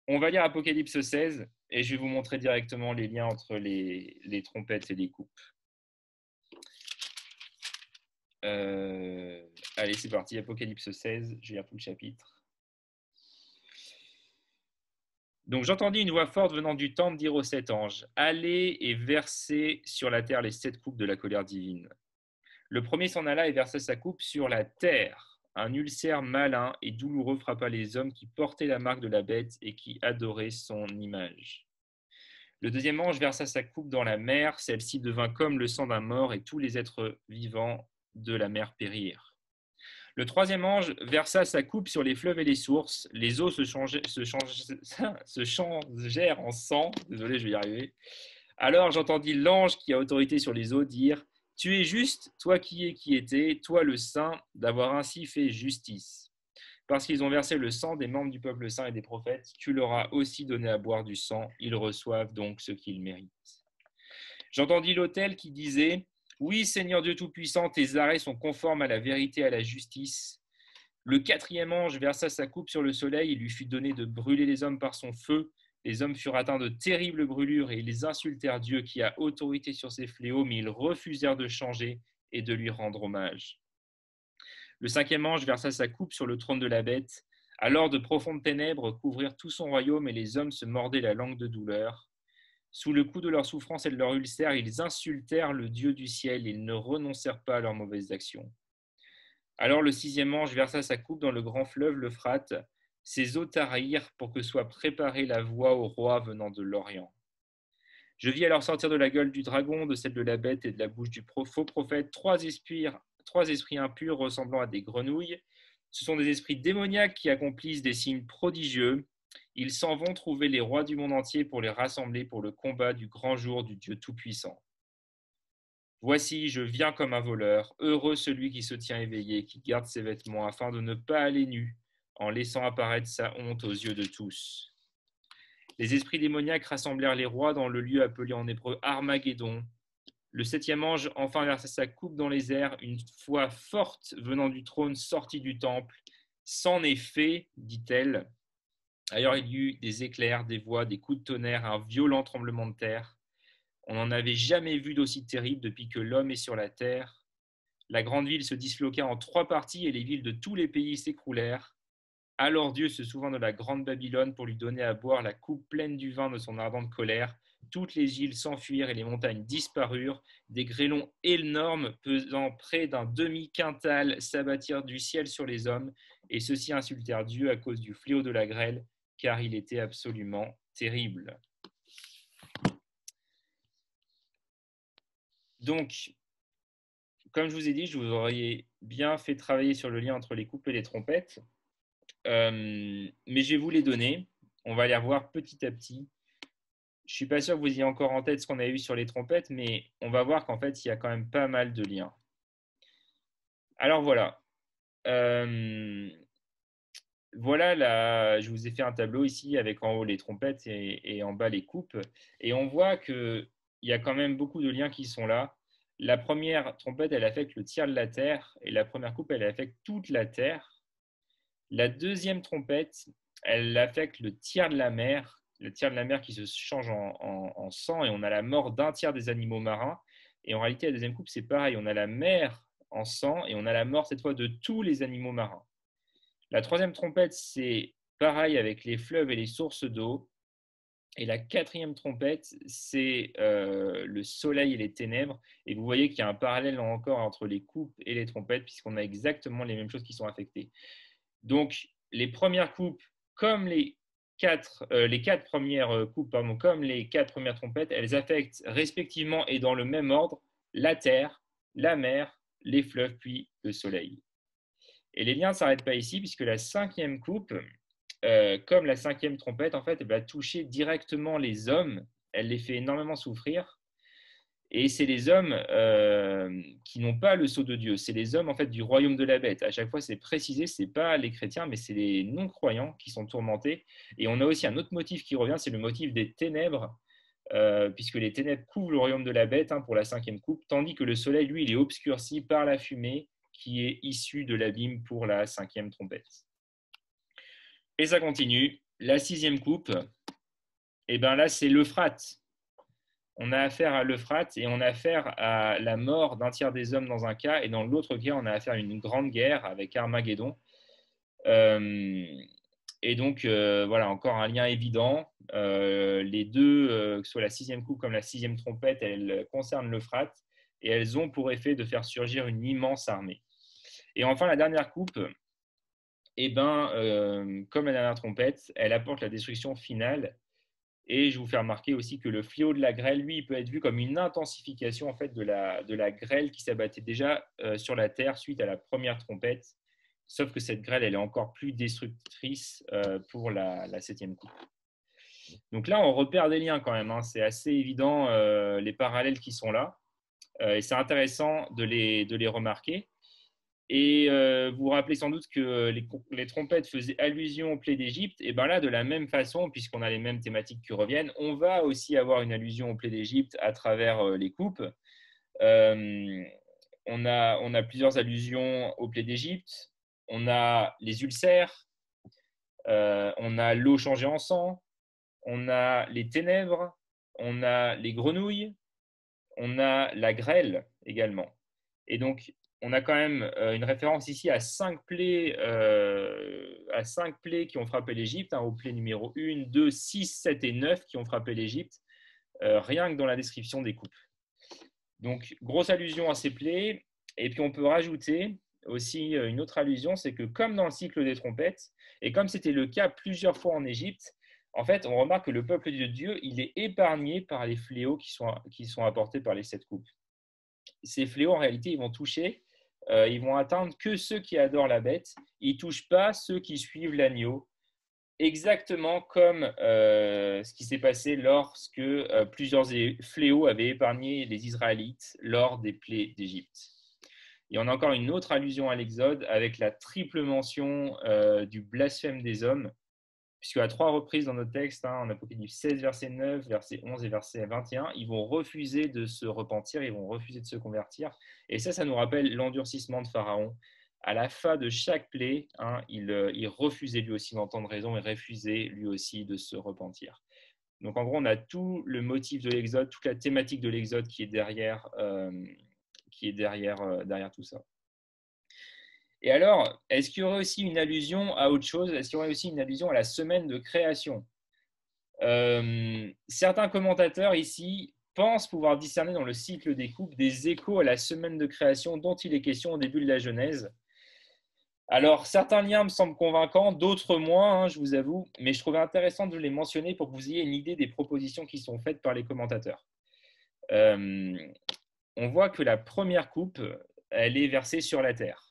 Speaker 1: on va lire Apocalypse 16 et je vais vous montrer directement les liens entre les trompettes et les coupes. Allez, c'est parti, Apocalypse 16, je vais lire tout le chapitre. Donc j'entendis une voix forte venant du temple dire aux 7 anges, « Allez et versez sur la terre les 7 coupes de la colère divine. » Le premier s'en alla et versa sa coupe sur la terre. Un ulcère malin et douloureux frappa les hommes qui portaient la marque de la bête et qui adoraient son image. Le deuxième ange versa sa coupe dans la mer, celle-ci devint comme le sang d'un mort et tous les êtres vivants de la mer périrent. Le troisième ange versa sa coupe sur les fleuves et les sources, les eaux se changèrent en sang, désolé je vais y arriver. Alors j'entendis l'ange qui a autorité sur les eaux dire, tu es juste, toi qui es qui étais, toi le saint, d'avoir ainsi fait justice. Parce qu'ils ont versé le sang des membres du peuple saint et des prophètes, tu leur as aussi donné à boire du sang, ils reçoivent donc ce qu'ils méritent. J'entendis l'autel qui disait, oui Seigneur Dieu Tout-Puissant, tes arrêts sont conformes à la vérité et à la justice. Le quatrième ange versa sa coupe sur le soleil, il lui fut donné de brûler les hommes par son feu. Les hommes furent atteints de terribles brûlures et ils insultèrent Dieu qui a autorité sur ces fléaux, mais ils refusèrent de changer et de lui rendre hommage. Le cinquième ange versa sa coupe sur le trône de la bête. Alors de profondes ténèbres couvrirent tout son royaume et les hommes se mordaient la langue de douleur. Sous le coup de leur souffrance et de leur ulcère, ils insultèrent le Dieu du ciel et ils ne renoncèrent pas à leurs mauvaises actions. Alors le sixième ange versa sa coupe dans le grand fleuve, l'Euphrate. Ses eaux tarirent pour que soit préparée la voie au roi venant de l'Orient. Je vis alors sortir de la gueule du dragon, de celle de la bête et de la bouche du faux prophète trois esprits impurs ressemblant à des grenouilles. Ce sont des esprits démoniaques qui accomplissent des signes prodigieux. Ils s'en vont trouver les rois du monde entier pour les rassembler pour le combat du grand jour du Dieu Tout-Puissant. Voici, je viens comme un voleur. Heureux celui qui se tient éveillé, qui garde ses vêtements afin de ne pas aller nu, en laissant apparaître sa honte aux yeux de tous. Les esprits démoniaques rassemblèrent les rois dans le lieu appelé en hébreu Armageddon. Le septième ange enfin versa sa coupe dans les airs. Une voix forte venant du trône sortit du temple. C'en est fait, dit-elle. Ailleurs, il y eut des éclairs, des voix, des coups de tonnerre, un violent tremblement de terre. On n'en avait jamais vu d'aussi terrible depuis que l'homme est sur la terre. La grande ville se disloqua en trois parties et les villes de tous les pays s'écroulèrent. Alors Dieu se souvint de la grande Babylone pour lui donner à boire la coupe pleine du vin de son ardente colère. Toutes les îles s'enfuirent et les montagnes disparurent. Des grêlons énormes pesant près d'un demi-quintal s'abattirent du ciel sur les hommes et ceux-ci insultèrent Dieu à cause du fléau de la grêle, car il était absolument terrible. Donc, comme je vous ai dit, je vous aurais bien fait travailler sur le lien entre les coupes et les trompettes. Mais je vais vous les donner. On va les revoir petit à petit. Je ne suis pas sûr que vous ayez encore en tête ce qu'on a vu sur les trompettes, mais on va voir qu'en fait, il y a quand même pas mal de liens. Alors voilà. Voilà, je vous ai fait un tableau ici avec en haut les trompettes et en bas les coupes. Et on voit qu'il y a quand même beaucoup de liens qui sont là. La première trompette, elle affecte le tiers de la Terre et la première coupe, elle affecte toute la Terre. La deuxième trompette, elle affecte le tiers de la mer qui se change en sang et on a la mort d'un tiers des animaux marins. Et en réalité, la deuxième coupe, c'est pareil, on a la mer en sang et on a la mort cette fois de tous les animaux marins. La troisième trompette, c'est pareil avec les fleuves et les sources d'eau. Et la quatrième trompette, c'est le soleil et les ténèbres. Et vous voyez qu'il y a un parallèle encore entre les coupes et les trompettes, puisqu'on a exactement les mêmes choses qui sont affectées. Donc, les premières coupes, comme les quatre premières coupes, comme les quatre premières trompettes, elles affectent respectivement et dans le même ordre la terre, la mer, les fleuves, puis le soleil. Et les liens ne s'arrêtent pas ici, puisque la cinquième coupe, comme la cinquième trompette, en fait, elle va toucher directement les hommes. Elle les fait énormément souffrir. Et c'est les hommes qui n'ont pas le sceau de Dieu. C'est les hommes en fait du royaume de la bête. À chaque fois, c'est précisé, c'est pas les chrétiens, mais c'est les non-croyants qui sont tourmentés. Et on a aussi un autre motif qui revient, c'est le motif des ténèbres, puisque les ténèbres couvrent le royaume de la bête pour la cinquième coupe, tandis que le soleil, lui, il est obscurci par la fumée qui est issue de l'abîme pour la cinquième trompette. Et ça continue. La sixième coupe, et bien là, c'est l'Euphrate. On a affaire à l'Euphrate et on a affaire à la mort d'un tiers des hommes dans un cas, et dans l'autre cas, on a affaire à une grande guerre avec Armageddon. Et donc, voilà, encore un lien évident. Les deux, que ce soit la sixième coupe comme la sixième trompette, elles concernent l'Euphrate. et elles ont pour effet de faire surgir une immense armée. Et enfin, la dernière coupe, eh ben, comme la dernière trompette, elle apporte la destruction finale. Et je vous fais remarquer aussi que le fléau de la grêle, lui, il peut être vu comme une intensification en fait, de la grêle qui s'abattait déjà sur la terre suite à la première trompette. Sauf que cette grêle, elle est encore plus destructrice pour la septième coupe. Donc là, on repère des liens quand même, hein. C'est assez évident les parallèles qui sont là. Et c'est intéressant de les remarquer. Et vous vous rappelez sans doute que les trompettes faisaient allusion aux plaies d'Égypte. Et bien là, de la même façon, puisqu'on a les mêmes thématiques qui reviennent, on va aussi avoir une allusion aux plaies d'Égypte à travers les coupes. Euh, on a plusieurs allusions aux plaies d'Égypte. On a les ulcères, on a l'eau changée en sang, on a les ténèbres, on a les grenouilles, on a la grêle également. Et donc, on a quand même une référence ici à cinq plaies qui ont frappé l'Égypte, hein, aux plaies numéro 1, 2, 6, 7 et 9 qui ont frappé l'Égypte, rien que dans la description des coupes. Donc, grosse allusion à ces plaies. Et puis, on peut rajouter aussi une autre allusion, c'est que comme dans le cycle des trompettes, et comme c'était le cas plusieurs fois en Égypte, en fait, on remarque que le peuple de Dieu, il est épargné par les fléaux qui sont apportés par les sept coupes. Ces fléaux, en réalité, ils vont toucher, ils vont atteindre que ceux qui adorent la bête. Ils ne touchent pas ceux qui suivent l'agneau, exactement comme ce qui s'est passé lorsque plusieurs fléaux avaient épargné les Israélites lors des plaies d'Égypte. Et on a encore une autre allusion à l'Exode avec la triple mention du blasphème des hommes, puisque à trois reprises dans notre texte, hein, en Apocalypse 16, verset 9, verset 11 et verset 21, ils vont refuser de se repentir, ils vont refuser de se convertir. Et ça nous rappelle l'endurcissement de Pharaon. À la fin de chaque plaie, hein, il refusait lui aussi d'entendre raison et refusait lui aussi de se repentir. Donc en gros, on a tout le motif de l'Exode, toute la thématique de l'Exode qui est derrière, derrière tout ça. Et alors, est-ce qu'il y aurait aussi une allusion à autre chose? Est-ce qu'il y aurait aussi une allusion à la semaine de création? Certains commentateurs ici pensent pouvoir discerner dans le cycle des coupes des échos à la semaine de création dont il est question au début de la Genèse. Alors, certains liens me semblent convaincants, d'autres moins, hein, je vous avoue, mais je trouvais intéressant de les mentionner pour que vous ayez une idée des propositions qui sont faites par les commentateurs. On voit que la première coupe, elle est versée sur la terre.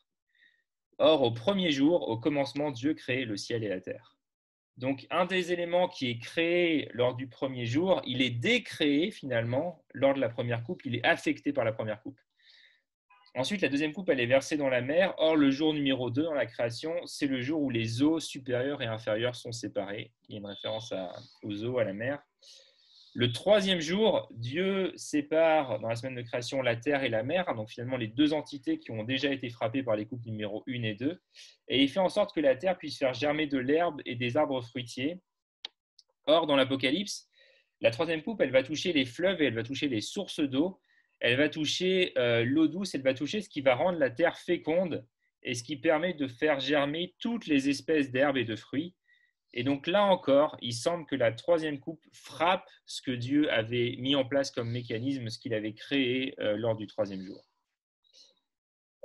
Speaker 1: Or, au premier jour, au commencement, Dieu crée le ciel et la terre. Donc, un des éléments qui est créé lors du premier jour, il est décréé finalement lors de la première coupe, il est affecté par la première coupe. Ensuite, la deuxième coupe, elle est versée dans la mer. Or, le jour numéro 2 dans la création, c'est le jour où les eaux supérieures et inférieures sont séparées. Il y a une référence aux eaux, à la mer. Le troisième jour, Dieu sépare dans la semaine de création la terre et la mer, donc finalement les deux entités qui ont déjà été frappées par les coupes numéro 1 et 2, et il fait en sorte que la terre puisse faire germer de l'herbe et des arbres fruitiers. Or, dans l'Apocalypse, la troisième coupe, elle va toucher les fleuves et elle va toucher les sources d'eau, elle va toucher l'eau douce, elle va toucher ce qui va rendre la terre féconde et ce qui permet de faire germer toutes les espèces d'herbes et de fruits. Et donc là encore, il semble que la troisième coupe frappe ce que Dieu avait mis en place comme mécanisme, ce qu'il avait créé lors du troisième jour.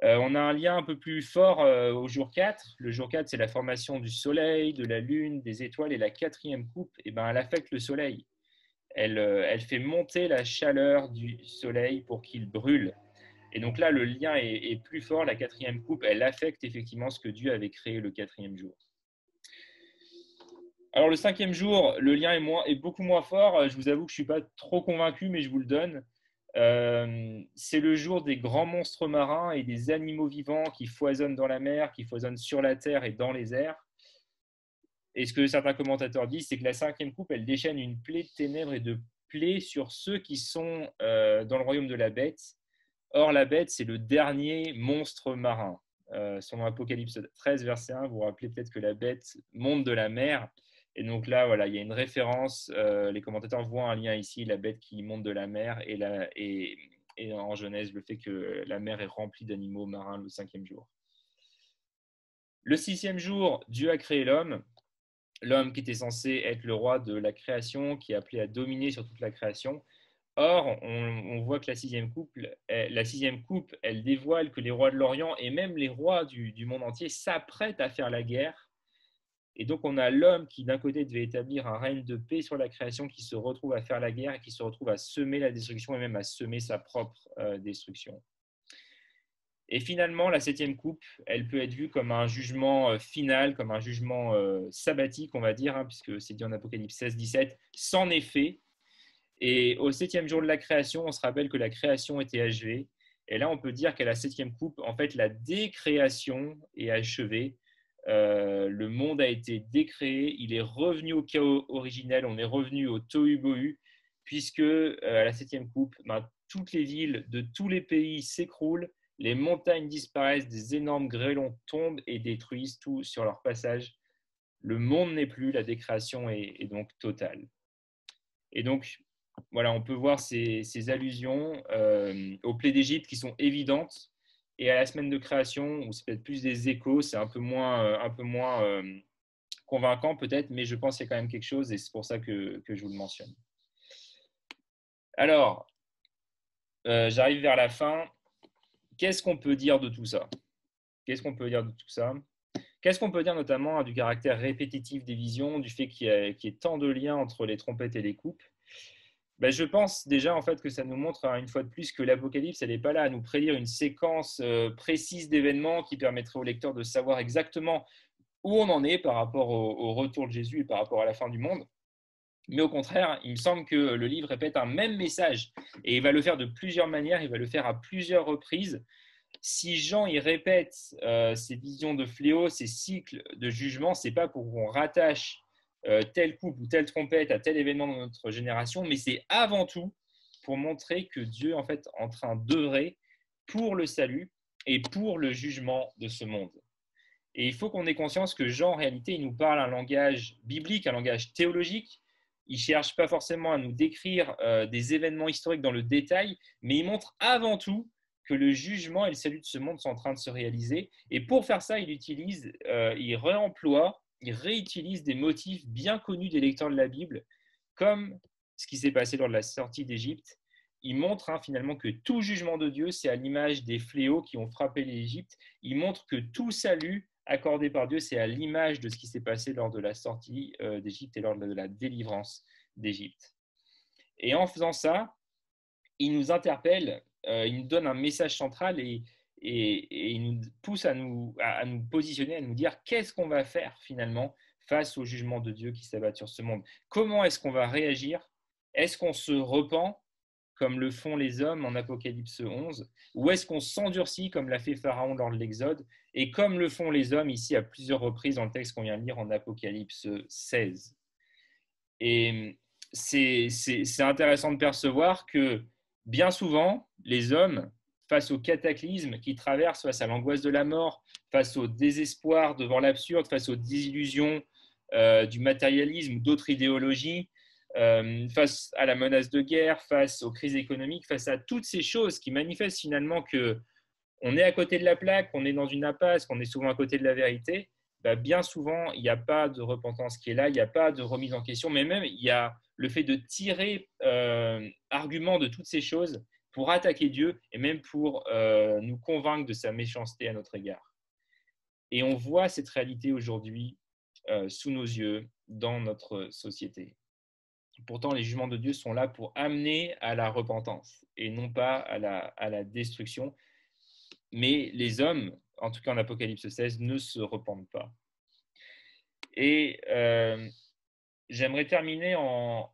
Speaker 1: On a un lien un peu plus fort au jour 4. Le jour 4, c'est la formation du soleil, de la lune, des étoiles. Et la quatrième coupe, eh ben, elle affecte le soleil. Elle fait monter la chaleur du soleil pour qu'il brûle. Et donc là, le lien est plus fort. La quatrième coupe, elle affecte effectivement ce que Dieu avait créé le quatrième jour. Alors le cinquième jour, le lien est beaucoup moins fort. Je vous avoue que je ne suis pas trop convaincu, mais je vous le donne. C'est le jour des grands monstres marins et des animaux vivants qui foisonnent dans la mer, qui foisonnent sur la terre et dans les airs. Et ce que certains commentateurs disent, c'est que la cinquième coupe, elle déchaîne une plaie de ténèbres et de plaies sur ceux qui sont dans le royaume de la bête. Or, la bête, c'est le dernier monstre marin. Selon Apocalypse 13, verset 1, vous vous rappelez peut-être que la bête monte de la mer. Et donc là, voilà, il y a une référence. Les commentateurs voient un lien ici, la bête qui monte de la mer et en Genèse, le fait que la mer est remplie d'animaux marins le cinquième jour. Le sixième jour, Dieu a créé l'homme. L'homme qui était censé être le roi de la création, qui est appelé à dominer sur toute la création. Or, on voit que la sixième coupe, elle dévoile que les rois de l'Orient et même les rois du monde entier s'apprêtent à faire la guerre. Et donc, on a l'homme qui, d'un côté, devait établir un règne de paix sur la création, qui se retrouve à faire la guerre et qui se retrouve à semer la destruction et même à semer sa propre destruction. Et finalement, la septième coupe, elle peut être vue comme un jugement final, comme un jugement sabbatique, on va dire, hein, puisque c'est dit en Apocalypse 16-17, sans effet. Et au septième jour de la création, on se rappelle que la création était achevée. Et là, on peut dire qu'à la septième coupe, en fait, la décréation est achevée. Le monde a été décréé, il est revenu au chaos originel, on est revenu au tohu-bohu, puisque à la septième coupe, toutes les villes de tous les pays s'écroulent, les montagnes disparaissent, des énormes grêlons tombent et détruisent tout sur leur passage. Le monde n'est plus, la décréation est donc totale. Et donc, voilà, on peut voir ces allusions aux plaies d'Égypte qui sont évidentes, et à la semaine de création, où c'est peut-être plus des échos, c'est un peu moins convaincant peut-être, mais je pense qu'il y a quand même quelque chose, et c'est pour ça que je vous le mentionne. Alors, j'arrive vers la fin. Qu'est-ce qu'on peut dire de tout ça? Qu'est-ce qu'on peut dire de tout ça? Qu'est-ce qu'on peut dire notamment du caractère répétitif des visions, du fait qu'il y ait tant de liens entre les trompettes et les coupes? Je pense déjà en fait que ça nous montre une fois de plus que l'Apocalypse, elle n'est pas là à nous prédire une séquence précise d'événements qui permettrait au lecteur de savoir exactement où on en est par rapport au retour de Jésus et par rapport à la fin du monde. Mais au contraire, il me semble que le livre répète un même message et il va le faire de plusieurs manières, il va le faire à plusieurs reprises. Si Jean il répète ces visions de fléau, ces cycles de jugement, c'est pas pour qu'on rattache telle coupe ou telle trompette à tel événement dans notre génération, mais c'est avant tout pour montrer que Dieu en fait est en train d'œuvrer pour le salut et pour le jugement de ce monde. Et il faut qu'on ait conscience que Jean, en réalité, il nous parle un langage biblique, un langage théologique. Il ne cherche pas forcément à nous décrire des événements historiques dans le détail, mais il montre avant tout que le jugement et le salut de ce monde sont en train de se réaliser. Et pour faire ça, il réemploie, il réutilise des motifs bien connus des lecteurs de la Bible, comme ce qui s'est passé lors de la sortie d'Égypte. Il montre finalement que tout jugement de Dieu, c'est à l'image des fléaux qui ont frappé l'Égypte. Il montre que tout salut accordé par Dieu, c'est à l'image de ce qui s'est passé lors de la sortie d'Égypte et lors de la délivrance d'Égypte. Et en faisant ça, il nous interpelle, il nous donne un message central et il nous pousse à nous positionner, à nous dire qu'est-ce qu'on va faire finalement face au jugement de Dieu qui s'abat sur ce monde. Comment est-ce qu'on va réagir? Est-ce qu'on se repent comme le font les hommes en Apocalypse 11, ou est-ce qu'on s'endurcit comme l'a fait Pharaon lors de l'Exode, et comme le font les hommes ici à plusieurs reprises dans le texte qu'on vient de lire en Apocalypse 16. Et c'est intéressant de percevoir que bien souvent, les hommes, face au cataclysme qu'ils traversent, face à l'angoisse de la mort, face au désespoir devant l'absurde, face aux désillusions du matérialisme, d'autres idéologies, face à la menace de guerre, face aux crises économiques, face à toutes ces choses qui manifestent finalement qu'on est à côté de la plaque, qu'on est dans une impasse, qu'on est souvent à côté de la vérité, bien souvent, il n'y a pas de repentance qui est là, il n'y a pas de remise en question, mais même il y a le fait de tirer argument de toutes ces choses pour attaquer Dieu et même pour nous convaincre de sa méchanceté à notre égard. Et on voit cette réalité aujourd'hui sous nos yeux dans notre société. Pourtant, les jugements de Dieu sont là pour amener à la repentance et non pas à la destruction. Mais les hommes, en tout cas en Apocalypse 16, ne se repentent pas. Et j'aimerais terminer en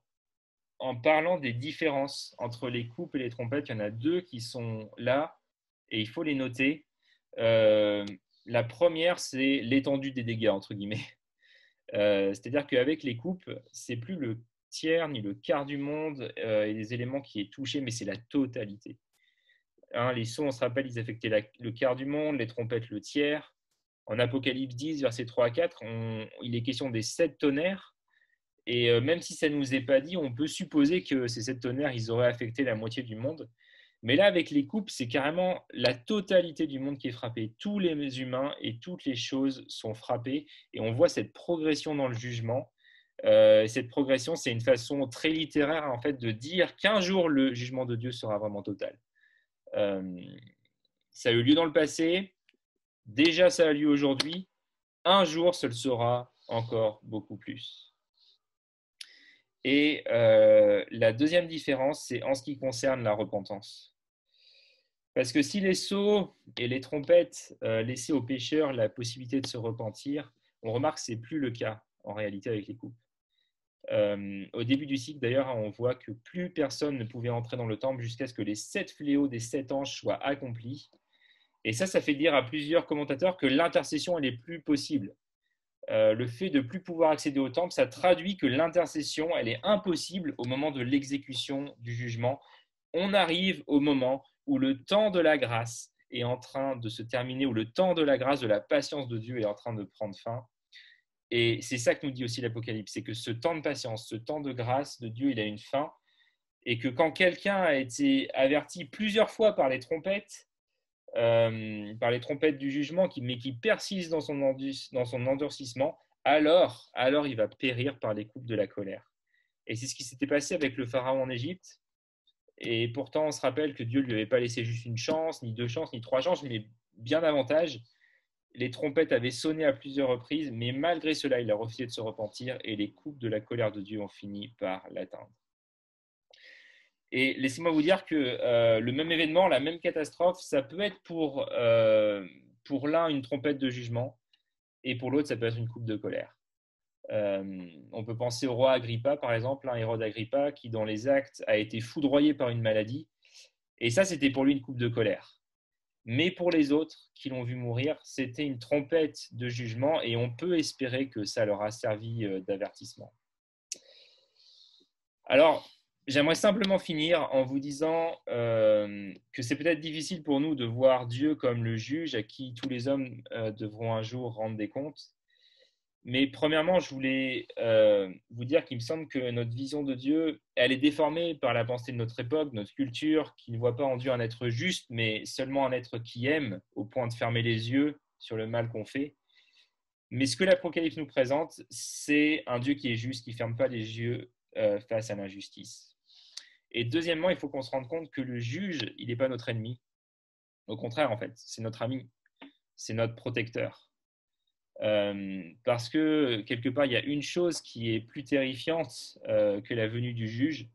Speaker 1: parlant des différences entre les coupes et les trompettes. Il y en a deux qui sont là et il faut les noter. La première, c'est l'étendue des dégâts, entre guillemets. C'est-à-dire qu'avec les coupes, c'est plus le tiers ni le quart du monde et les éléments qui est touché, mais c'est la totalité. Les sons, on se rappelle, ils affectaient le quart du monde, les trompettes le tiers. En Apocalypse 10, versets 3 à 4, il est question des 7 tonnerres. Et même si ça ne nous est pas dit, on peut supposer que ces 7 tonnerres, ils auraient affecté la moitié du monde. Mais là, avec les coupes, c'est carrément la totalité du monde qui est frappée. Tous les humains et toutes les choses sont frappées. Et on voit cette progression dans le jugement. Cette progression, c'est une façon très littéraire en fait de dire qu'un jour le jugement de Dieu sera vraiment total. Ça a eu lieu dans le passé, déjà ça a lieu aujourd'hui, un jour ce le sera encore beaucoup plus. Et la deuxième différence, c'est en ce qui concerne la repentance. Parce que si les sceaux et les trompettes laissaient aux pécheurs la possibilité de se repentir, on remarque que ce n'est plus le cas en réalité avec les coupes. Au début du cycle, d'ailleurs, on voit que plus personne ne pouvait entrer dans le temple jusqu'à ce que les 7 fléaux des 7 anges soient accomplis. Et ça fait dire à plusieurs commentateurs que l'intercession, elle n'est plus possible. Le fait de ne plus pouvoir accéder au temple, ça traduit que l'intercession, elle est impossible au moment de l'exécution du jugement. On arrive au moment où le temps de la grâce est en train de se terminer, où le temps de la grâce, de la patience de Dieu est en train de prendre fin. Et c'est ça que nous dit aussi l'Apocalypse, c'est que ce temps de patience, ce temps de grâce de Dieu, il a une fin, et que quand quelqu'un a été averti plusieurs fois par les trompettes du jugement, mais qui persiste dans son endurcissement, alors il va périr par les coupes de la colère. Et c'est ce qui s'était passé avec le pharaon en Égypte. Et pourtant, on se rappelle que Dieu ne lui avait pas laissé juste une chance, ni deux chances, ni trois chances, mais bien davantage. Les trompettes avaient sonné à plusieurs reprises, mais malgré cela, il a refusé de se repentir et les coupes de la colère de Dieu ont fini par l'atteindre. Et laissez-moi vous dire que le même événement, la même catastrophe, ça peut être pour l'un une trompette de jugement et pour l'autre, ça peut être une coupe de colère. On peut penser au roi Agrippa, par exemple, Hérode Agrippa, qui dans les actes a été foudroyé par une maladie. Et ça, c'était pour lui une coupe de colère. Mais pour les autres qui l'ont vu mourir, c'était une trompette de jugement et on peut espérer que ça leur a servi d'avertissement. Alors, j'aimerais simplement finir en vous disant que c'est peut-être difficile pour nous de voir Dieu comme le juge à qui tous les hommes devront un jour rendre des comptes. Mais premièrement, je voulais vous dire qu'il me semble que notre vision de Dieu, elle est déformée par la pensée de notre époque, notre culture, qui ne voit pas en Dieu un être juste, mais seulement un être qui aime, au point de fermer les yeux sur le mal qu'on fait. Mais ce que l'Apocalypse nous présente, c'est un Dieu qui est juste, qui ne ferme pas les yeux face à l'injustice. Et deuxièmement, il faut qu'on se rende compte que le juge, il n'est pas notre ennemi. Au contraire, en fait, c'est notre ami, c'est notre protecteur. Parce que quelque part, il y a une chose qui est plus terrifiante que la venue du juge.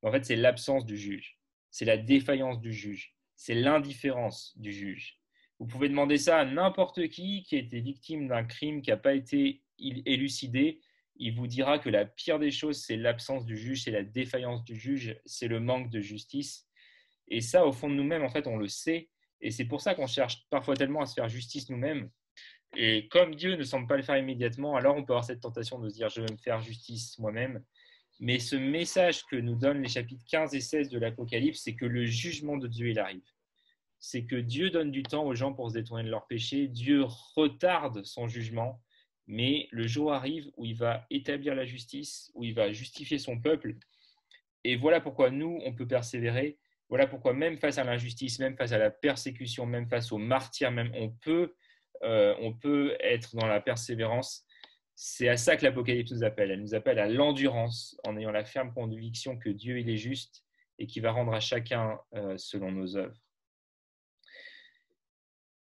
Speaker 1: En fait, c'est l'absence du juge, c'est la défaillance du juge, c'est l'indifférence du juge. Vous pouvez demander ça à n'importe qui a été victime d'un crime qui n'a pas été élucidé. Il vous dira que la pire des choses, c'est l'absence du juge, c'est la défaillance du juge, c'est le manque de justice. Et ça, au fond de nous-mêmes, en fait, on le sait. Et c'est pour ça qu'on cherche parfois tellement à se faire justice nous-mêmes. Et comme Dieu ne semble pas le faire immédiatement, alors on peut avoir cette tentation de se dire je vais me faire justice moi-même. Mais ce message que nous donnent les chapitres 15 et 16 de l'Apocalypse, c'est que le jugement de Dieu, il arrive. C'est que Dieu donne du temps aux gens pour se détourner de leurs péchés. Dieu retarde son jugement, mais le jour arrive où il va établir la justice, où il va justifier son peuple. Et voilà pourquoi nous, on peut persévérer. Voilà pourquoi même face à l'injustice, même face à la persécution, même face au martyr, même on peut être dans la persévérance. C'est à ça que l'Apocalypse nous appelle. Elle nous appelle à l'endurance en ayant la ferme conviction que Dieu il est juste et qu'il va rendre à chacun selon nos œuvres.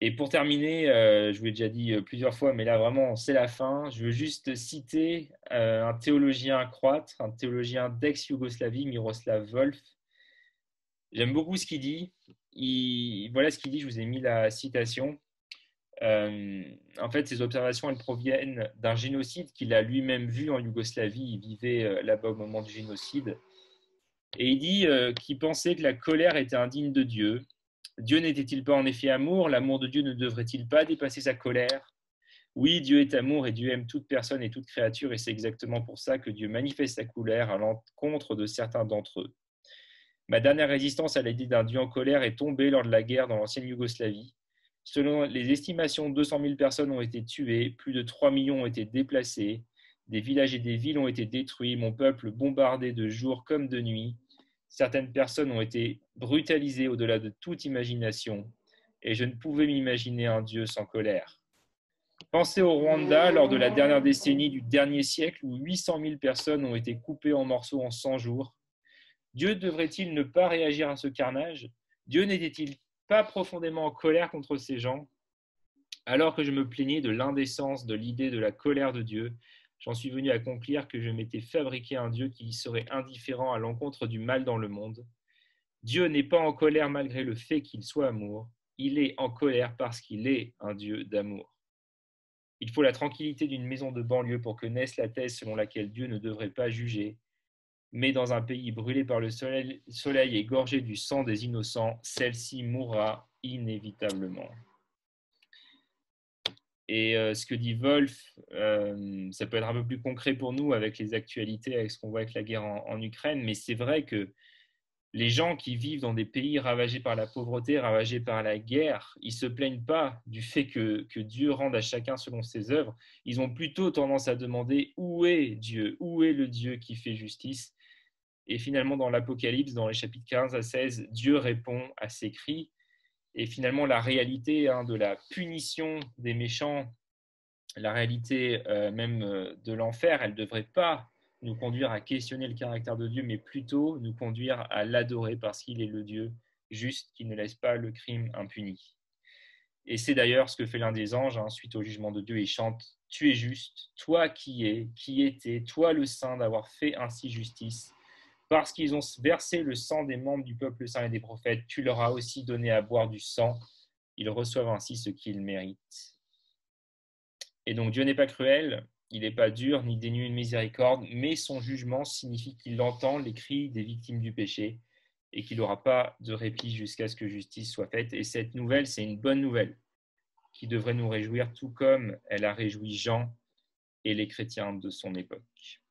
Speaker 1: Et pour terminer, je vous l'ai déjà dit plusieurs fois, mais là vraiment c'est la fin. Je veux juste citer un théologien croate, un théologien d'ex-Yougoslavie, Miroslav Volf. J'aime beaucoup ce qu'il dit. Voilà ce qu'il dit, je vous ai mis la citation. En fait, ces observations, elles proviennent d'un génocide qu'il a lui-même vu en Yougoslavie. Il vivait là-bas au moment du génocide. Et il dit qu'il pensait que la colère était indigne de Dieu. Dieu n'était-il pas en effet amour? L'amour de Dieu ne devrait-il pas dépasser sa colère? Oui, Dieu est amour et Dieu aime toute personne et toute créature, et c'est exactement pour ça que Dieu manifeste sa colère à l'encontre de certains d'entre eux. Ma dernière résistance à l'idée d'un Dieu en colère est tombée lors de la guerre dans l'ancienne Yougoslavie. Selon les estimations, 200 000 personnes ont été tuées, plus de 3 millions ont été déplacés, des villages et des villes ont été détruits, mon peuple bombardé de jour comme de nuit. Certaines personnes ont été brutalisées au-delà de toute imagination, et je ne pouvais m'imaginer un Dieu sans colère. Pensez au Rwanda lors de la dernière décennie du dernier siècle où 800 000 personnes ont été coupées en morceaux en 100 jours. Dieu devrait-il ne pas réagir à ce carnage? Dieu n'était-il pas profondément en colère contre ces gens? Alors que je me plaignais de l'indécence de l'idée de la colère de Dieu, j'en suis venu à conclure que je m'étais fabriqué un Dieu qui serait indifférent à l'encontre du mal dans le monde. Dieu n'est pas en colère malgré le fait qu'il soit amour. Il est en colère parce qu'il est un Dieu d'amour. Il faut la tranquillité d'une maison de banlieue pour que naisse la thèse selon laquelle Dieu ne devrait pas juger. Mais dans un pays brûlé par le soleil et gorgé du sang des innocents, celle-ci mourra inévitablement. Et ce que dit Wolf, ça peut être un peu plus concret pour nous avec les actualités, avec ce qu'on voit avec la guerre en Ukraine, mais c'est vrai que les gens qui vivent dans des pays ravagés par la pauvreté, ravagés par la guerre, ils ne se plaignent pas du fait que Dieu rende à chacun selon ses œuvres. Ils ont plutôt tendance à demander où est Dieu, où est le Dieu qui fait justice. Et finalement, dans l'Apocalypse, dans les chapitres 15 à 16, Dieu répond à ces cris. Et finalement, la réalité de la punition des méchants, la réalité même de l'enfer, elle ne devrait pas nous conduire à questionner le caractère de Dieu, mais plutôt nous conduire à l'adorer parce qu'il est le Dieu juste qui ne laisse pas le crime impuni. Et c'est d'ailleurs ce que fait l'un des anges suite au jugement de Dieu. Il chante « Tu es juste, toi qui es, qui étais, toi le saint d'avoir fait ainsi justice. Parce qu'ils ont versé le sang des membres du peuple saint et des prophètes, tu leur as aussi donné à boire du sang. Ils reçoivent ainsi ce qu'ils méritent. » Et donc Dieu n'est pas cruel, il n'est pas dur ni dénué de miséricorde, mais son jugement signifie qu'il entend les cris des victimes du péché et qu'il n'aura pas de répit jusqu'à ce que justice soit faite. Et cette nouvelle, c'est une bonne nouvelle qui devrait nous réjouir, tout comme elle a réjoui Jean et les chrétiens de son époque.